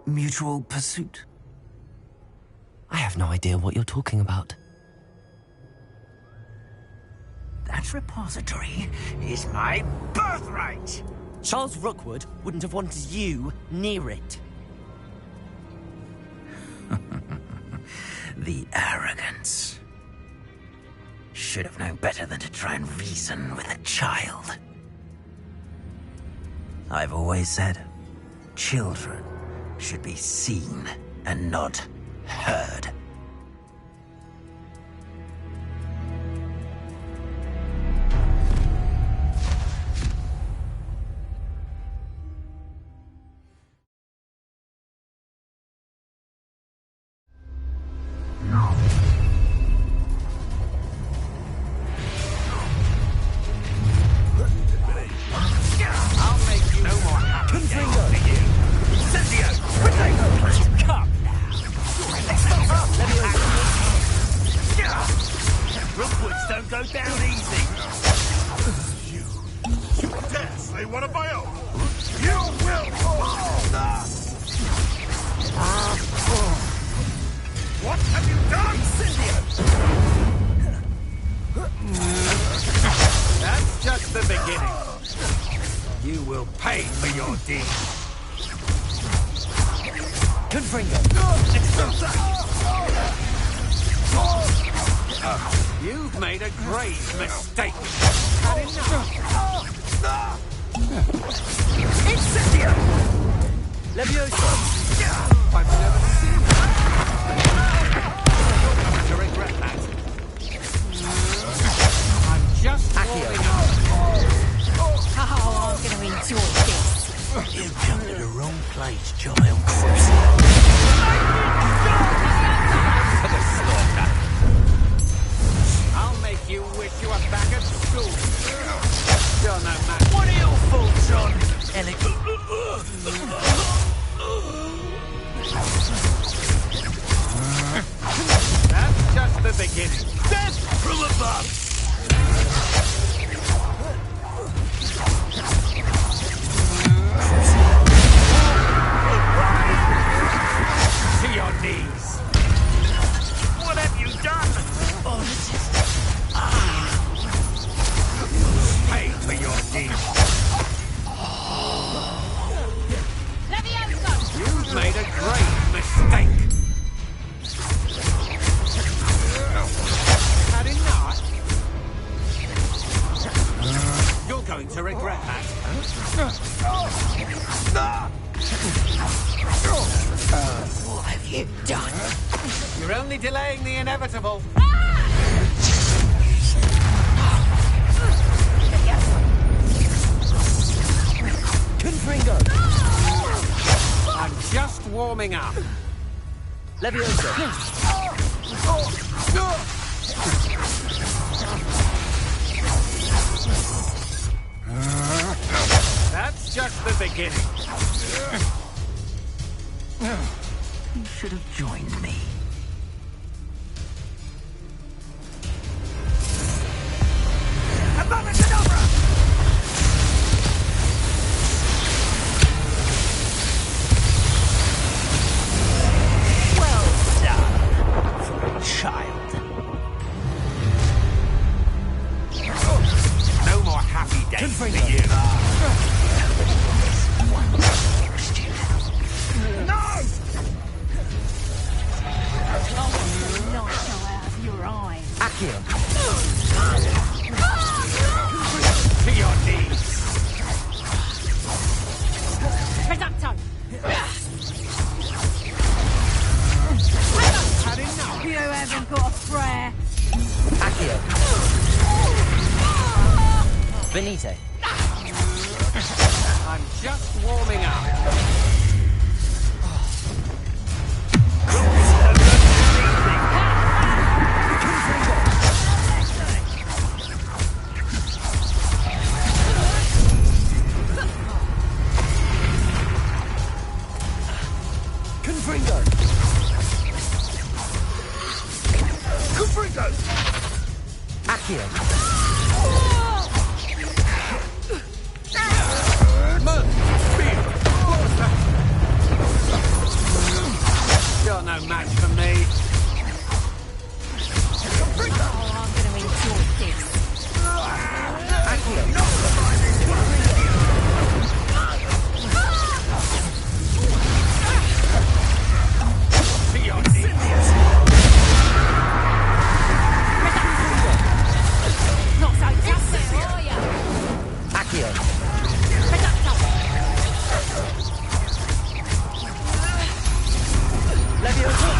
mutual pursuit? I have no idea what you're talking about. That repository is my birthright! Charles Rookwood wouldn't have wanted you near it. The arrogance. Should have known better than to try and reason with a child. I've always said, children should be seen and not heard. You've made a grave mistake. Incendio! Leviosa! I've never seen that. To regret that. I'm just warming up. Oh, I'm gonna enjoy this. You've come to the wrong place, child. I'll make you wish you were back at school. You're no match. What are your faults on, Ellie? That's just the beginning. Death! from above! To your knees! What have you done? Oh, this is... Pay for your deeds. You've made a great mistake. Had enough? You're going to regret that. What have you done? You're only delaying the inevitable. Confringo! I'm just warming up. Leviosa! That's just the beginning. You should have joined me. Well done for a child. No more happy days for you. No! Accio! To your knees. Reducto! Had enough. You haven't got a prayer. Accio! Venite! I'm just warming up. Confringo! Confringo! Accio! You're no match for me. Oh, I'm going to enjoy this. To your knees. Not so tough there, are you? Accio! Reducto! Leviosa!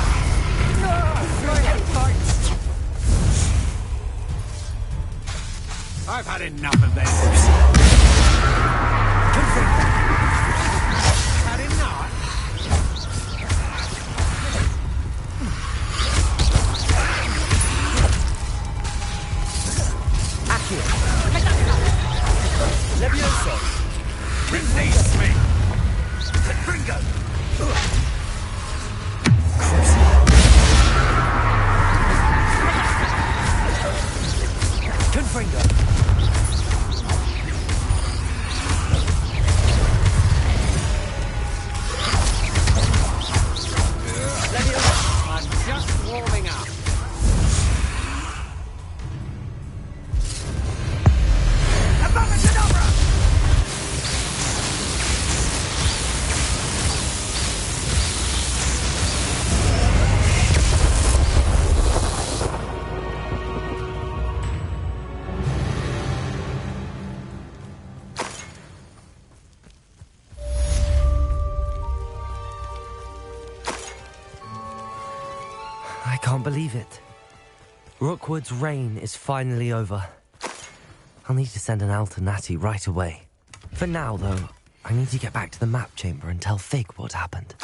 I've had enough of this. Had enough? Accio! Leviosa! Release me! Confringo! Confringo! I'm just warming up. I can't believe it. Rookwood's reign is finally over. I'll need to send an Alternati right away. For now, though, I need to get back to the map chamber and tell Fig what happened.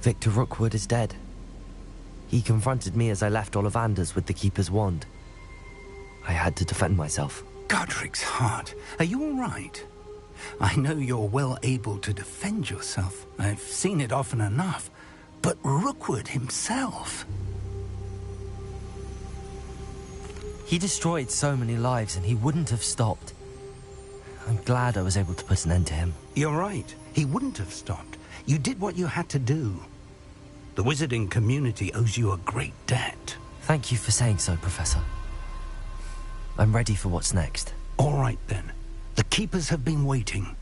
Victor Rookwood is dead. He confronted me as I left Ollivander's with the Keeper's wand. I had to defend myself. Godric's heart. Are you all right? I know you're well able to defend yourself. I've seen it often enough. But Rookwood himself... He destroyed so many lives and he wouldn't have stopped. I'm glad I was able to put an end to him. You're right. He wouldn't have stopped. You did what you had to do. The wizarding community owes you a great debt. Thank you for saying so, Professor. I'm ready for what's next. All right, then. The Keepers have been waiting.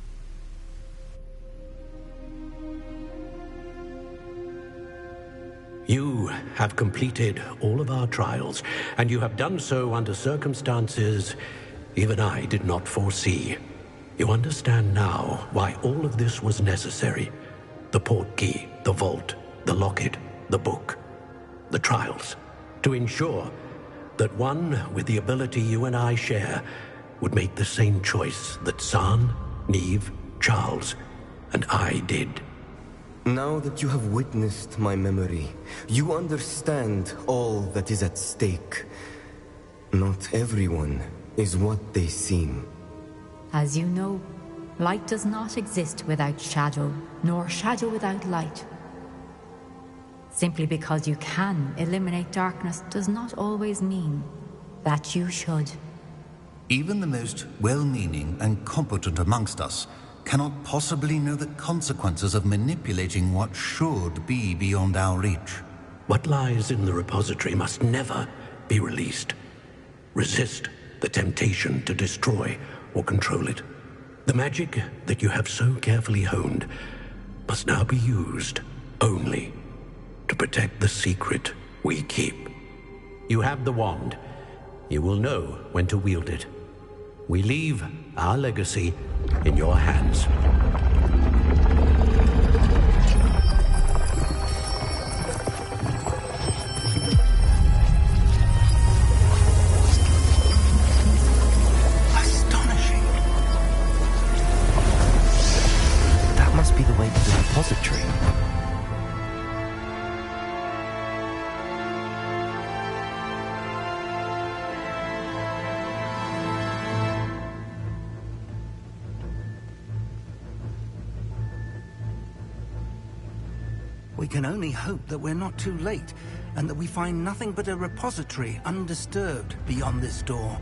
You have completed all of our trials, and you have done so under circumstances even I did not foresee. You understand now why all of this was necessary. The portkey, the vault, the locket, the book, the trials. To ensure that one with the ability you and I share would make the same choice that San, Neve, Charles, and I did. Now that you have witnessed my memory, you understand all that is at stake. Not everyone is what they seem. As you know, light does not exist without shadow, nor shadow without light. Simply because you can eliminate darkness does not always mean that you should. Even the most well-meaning and competent amongst us cannot possibly know the consequences of manipulating what should be beyond our reach. What lies in the repository must never be released. Resist the temptation to destroy or control it. The magic that you have so carefully honed must now be used only to protect the secret we keep. You have the wand. You will know when to wield it. We leave our legacy in your hands. Astonishing. That must be the way to the repository. We can only hope that we're not too late, and that we find nothing but a repository undisturbed beyond this door.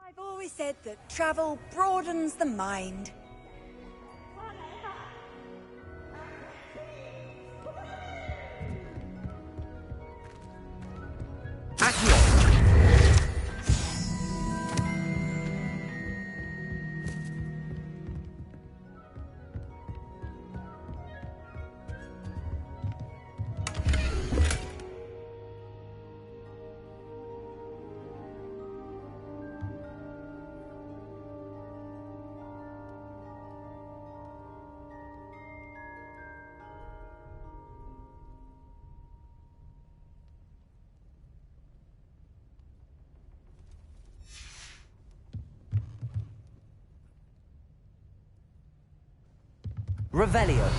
I've always said that travel broadens the mind. Revelio.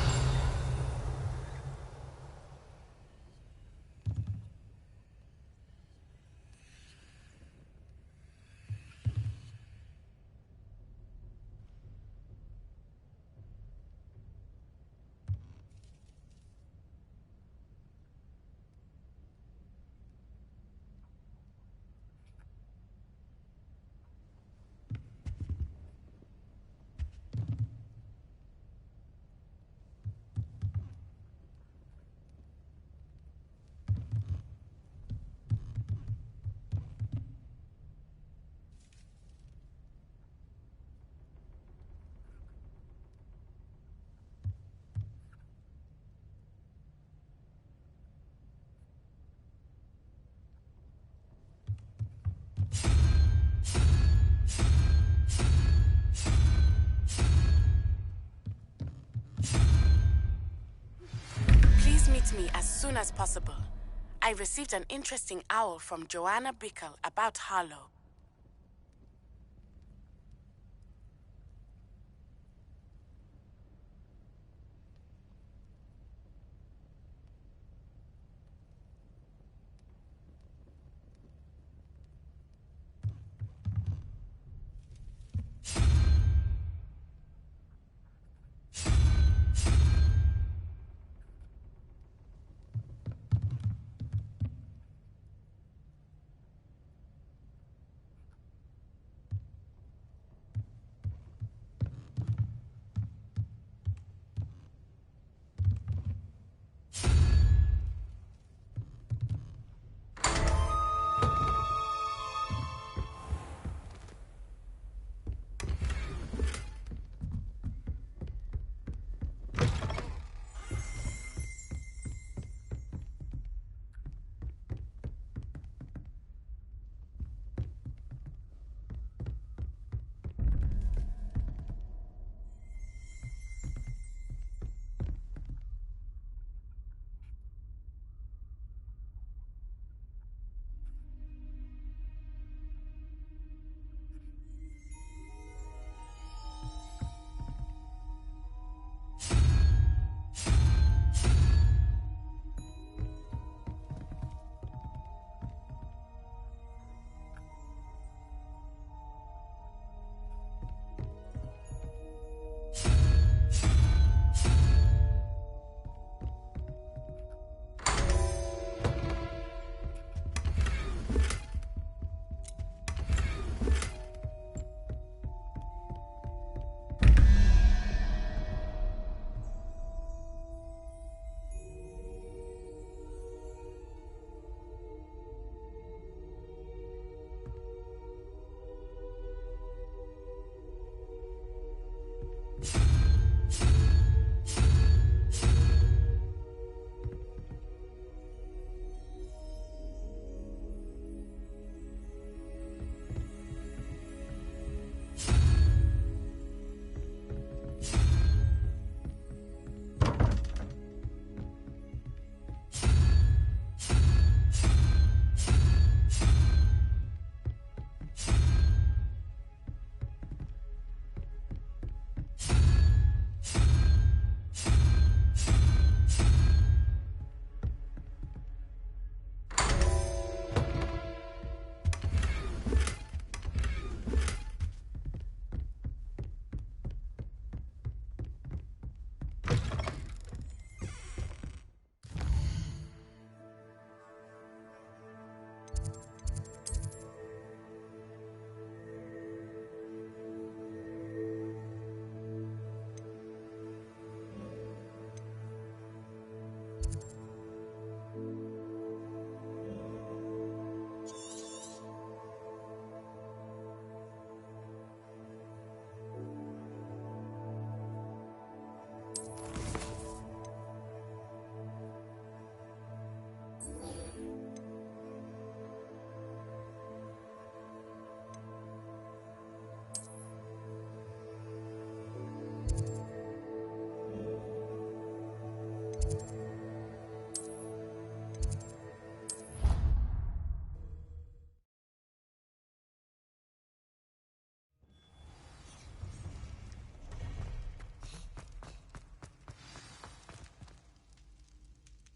Please meet me as soon as possible. I received an interesting owl from Joanna Bickle about Harlow.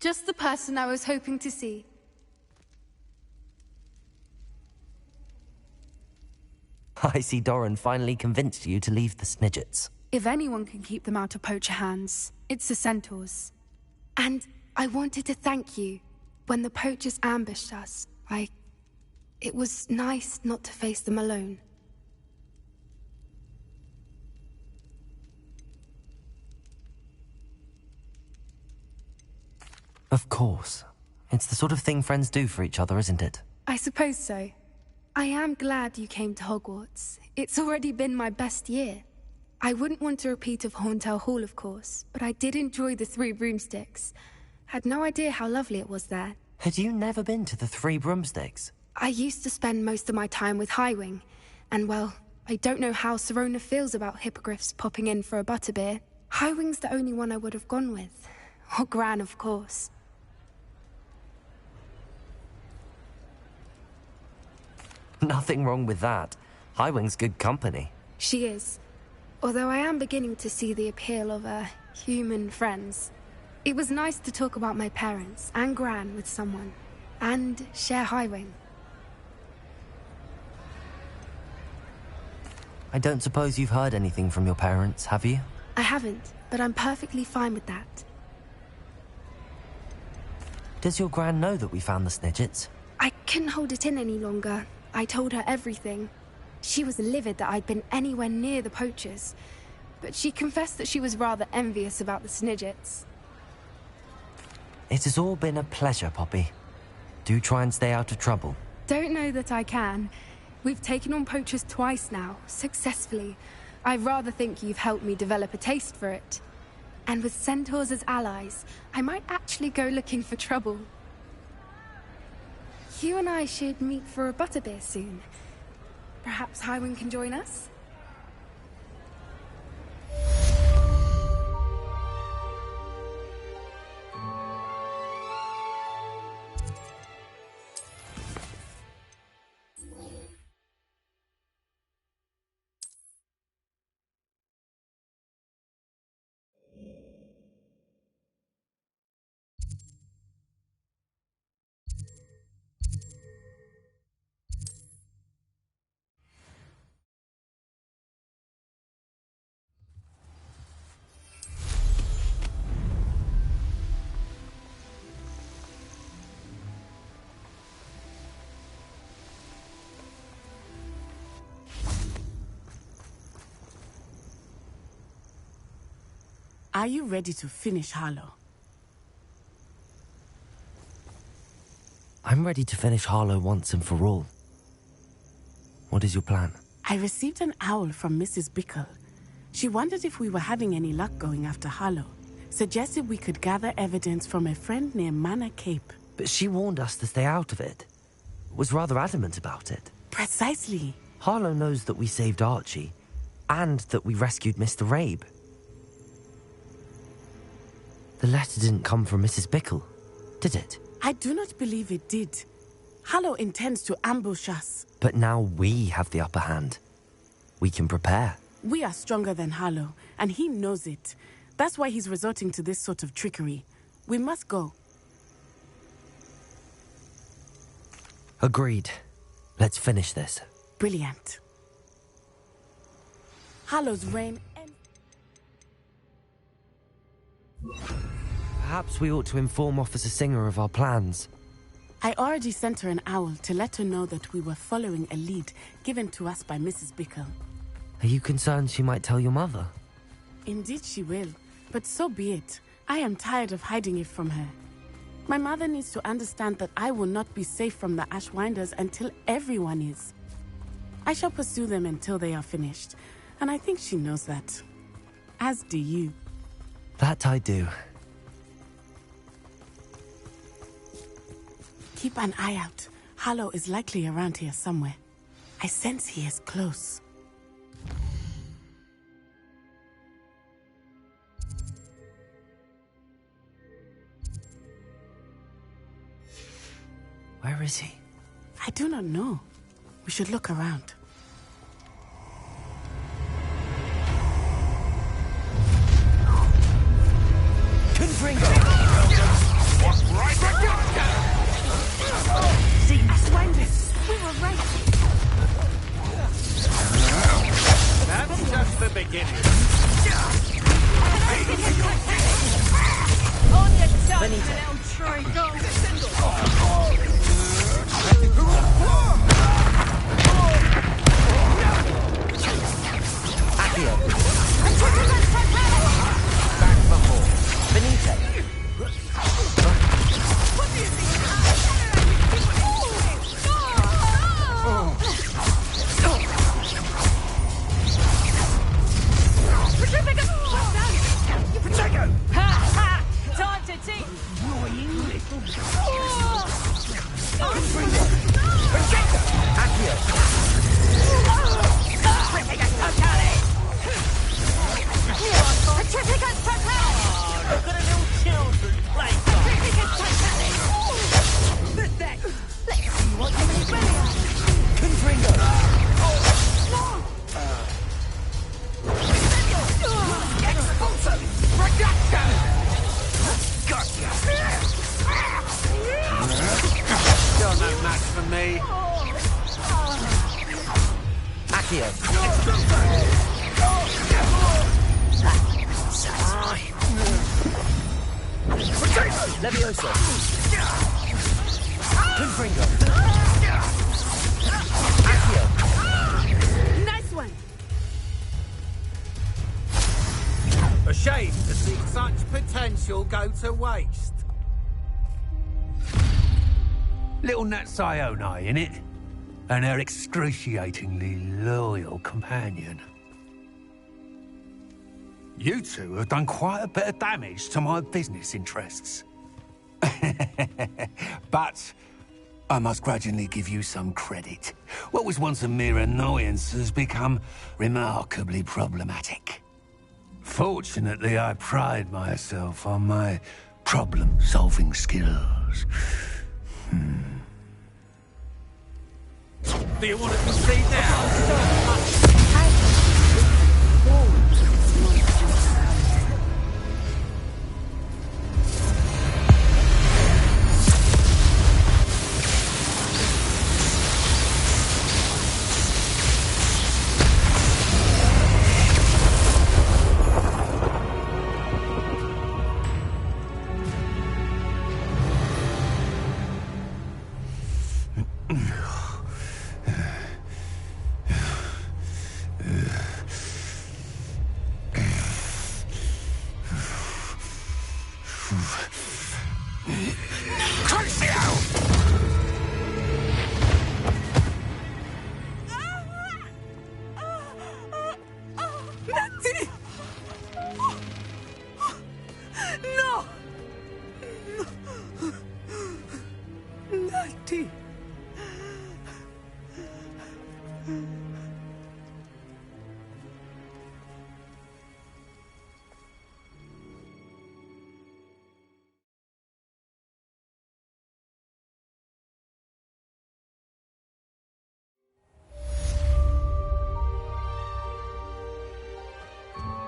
Just the person I was hoping to see. I see Doran finally convinced you to leave the Snidgets. If anyone can keep them out of poacher hands, it's the centaurs. And I wanted to thank you. When the poachers ambushed us, it was nice not to face them alone. Of course. It's the sort of thing friends do for each other, isn't it? I suppose so. I am glad you came to Hogwarts. It's already been my best year. I wouldn't want a repeat of Horntail Hall, of course, but I did enjoy the Three Broomsticks. Had no idea how lovely it was there. Had you never been to the Three Broomsticks? I used to spend most of my time with Highwing, and well, I don't know how Serona feels about hippogriffs popping in for a butterbeer. Highwing's the only one I would have gone with. Or Gran, of course. Nothing wrong with that. Highwing's good company. She is. Although I am beginning to see the appeal of, human friends. It was nice to talk about my parents and Gran with someone. And share Highwing. I don't suppose you've heard anything from your parents, have you? I haven't, but I'm perfectly fine with that. Does your Gran know that we found the Snidgets? I couldn't hold it in any longer. I told her everything. She was livid that I'd been anywhere near the poachers, but she confessed that she was rather envious about the Snidgets. It has all been a pleasure, Poppy. Do try and stay out of trouble. Don't know that I can. We've taken on poachers twice now, successfully. I rather think you've helped me develop a taste for it. And with centaurs as allies, I might actually go looking for trouble. You and I should meet for a butterbeer soon. Perhaps Highwing can join us? Are you ready to finish Harlow? I'm ready to finish Harlow once and for all. What is your plan? I received an owl from Mrs. Bickle. She wondered if we were having any luck going after Harlow. Suggested we could gather evidence from a friend near Manor Cape. But she warned us to stay out of it. Was rather adamant about it. Precisely. Harlow knows that we saved Archie, and that we rescued Mr. Rabe. The letter didn't come from Mrs. Bickle, did it? I do not believe it did. Harlow intends to ambush us. But now we have the upper hand. We can prepare. We are stronger than Harlow, and he knows it. That's why he's resorting to this sort of trickery. We must go. Agreed. Let's finish this. Brilliant. Harlow's reign ends. Perhaps we ought to inform Officer Singer of our plans. I already sent her an owl to let her know that we were following a lead given to us by Mrs. Bickle. Are you concerned she might tell your mother? Indeed she will, but so be it. I am tired of hiding it from her. My mother needs to understand that I will not be safe from the Ashwinders until everyone is. I shall pursue them until they are finished, and I think she knows that. As do you. That I do. Keep an eye out. Harlow is likely around here somewhere. I sense he is close. Where is he? I do not know. We should look around. Confringo! beginning. On your side, Benito. little tree. Go. Accio. Back for more. Benito. Protego! Ha ha! Time to teach. Annoying little... Accio. Look at a little children's playtime. Pathetic. Let's see what you mean better. Confringo. Still no match for me. Accio. Levioso. Confringo. Accio. Nice one. A shame to see such potential go to waste. Little Natsione, innit? And her excruciatingly loyal companion. You two have done quite a bit of damage to my business interests. But I must grudgingly give you some credit. What was once a mere annoyance has become remarkably problematic. Fortunately, I pride myself on my problem-solving skills. Do you want to concede now?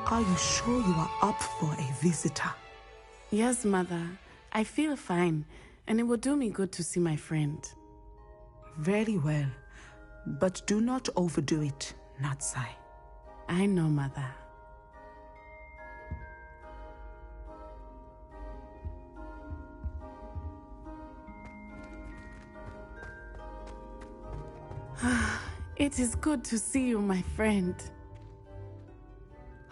Are you sure you are up for a visitor? Yes, Mother. I feel fine, and it will do me good to see my friend. Very well. But do not overdo it, Natsai. I know, Mother. It is good to see you, my friend.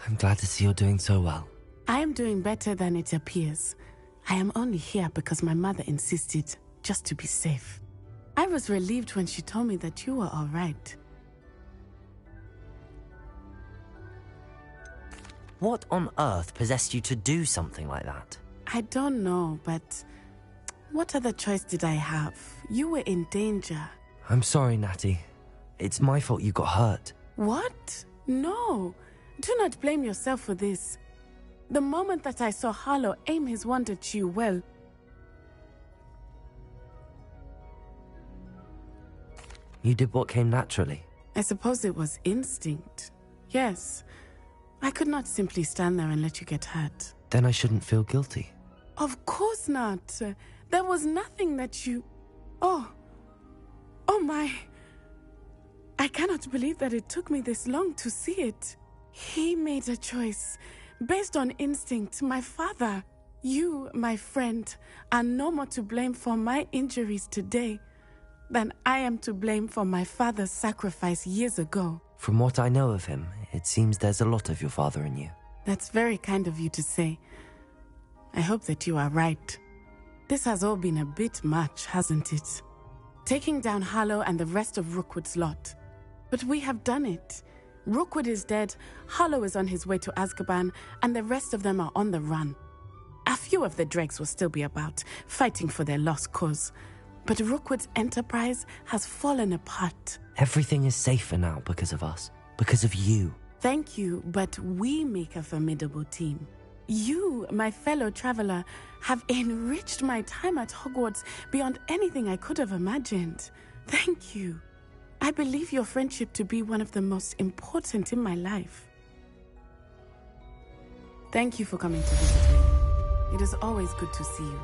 I'm glad to see you're doing so well. I am doing better than it appears. I am only here because my mother insisted, just to be safe. I was relieved when she told me that you were all right. What on earth possessed you to do something like that? I don't know, but what other choice did I have? You were in danger. I'm sorry, Natty. It's my fault you got hurt. What? No. Do not blame yourself for this. The moment that I saw Harlow aim his wand at you, well... You did what came naturally. I suppose it was instinct. Yes. I could not simply stand there and let you get hurt. Then I shouldn't feel guilty. Of course not. There was nothing that you... Oh. Oh my. I cannot believe that it took me this long to see it. He made a choice based on instinct. My father, you, my friend, are no more to blame for my injuries today than I am to blame for my father's sacrifice years ago. From what I know of him, it seems there's a lot of your father in you. That's very kind of you to say. I hope that you are right. This has all been a bit much, hasn't it? Taking down Harlow and the rest of Rookwood's lot. But we have done it. Rookwood is dead, Harlow is on his way to Azkaban, and the rest of them are on the run. A few of the dregs will still be about, fighting for their lost cause. But Rookwood's enterprise has fallen apart. Everything is safer now because of us. Because of you. Thank you, but we make a formidable team. You, my fellow traveler, have enriched my time at Hogwarts beyond anything I could have imagined. Thank you. I believe your friendship to be one of the most important in my life. Thank you for coming to visit me. It is always good to see you.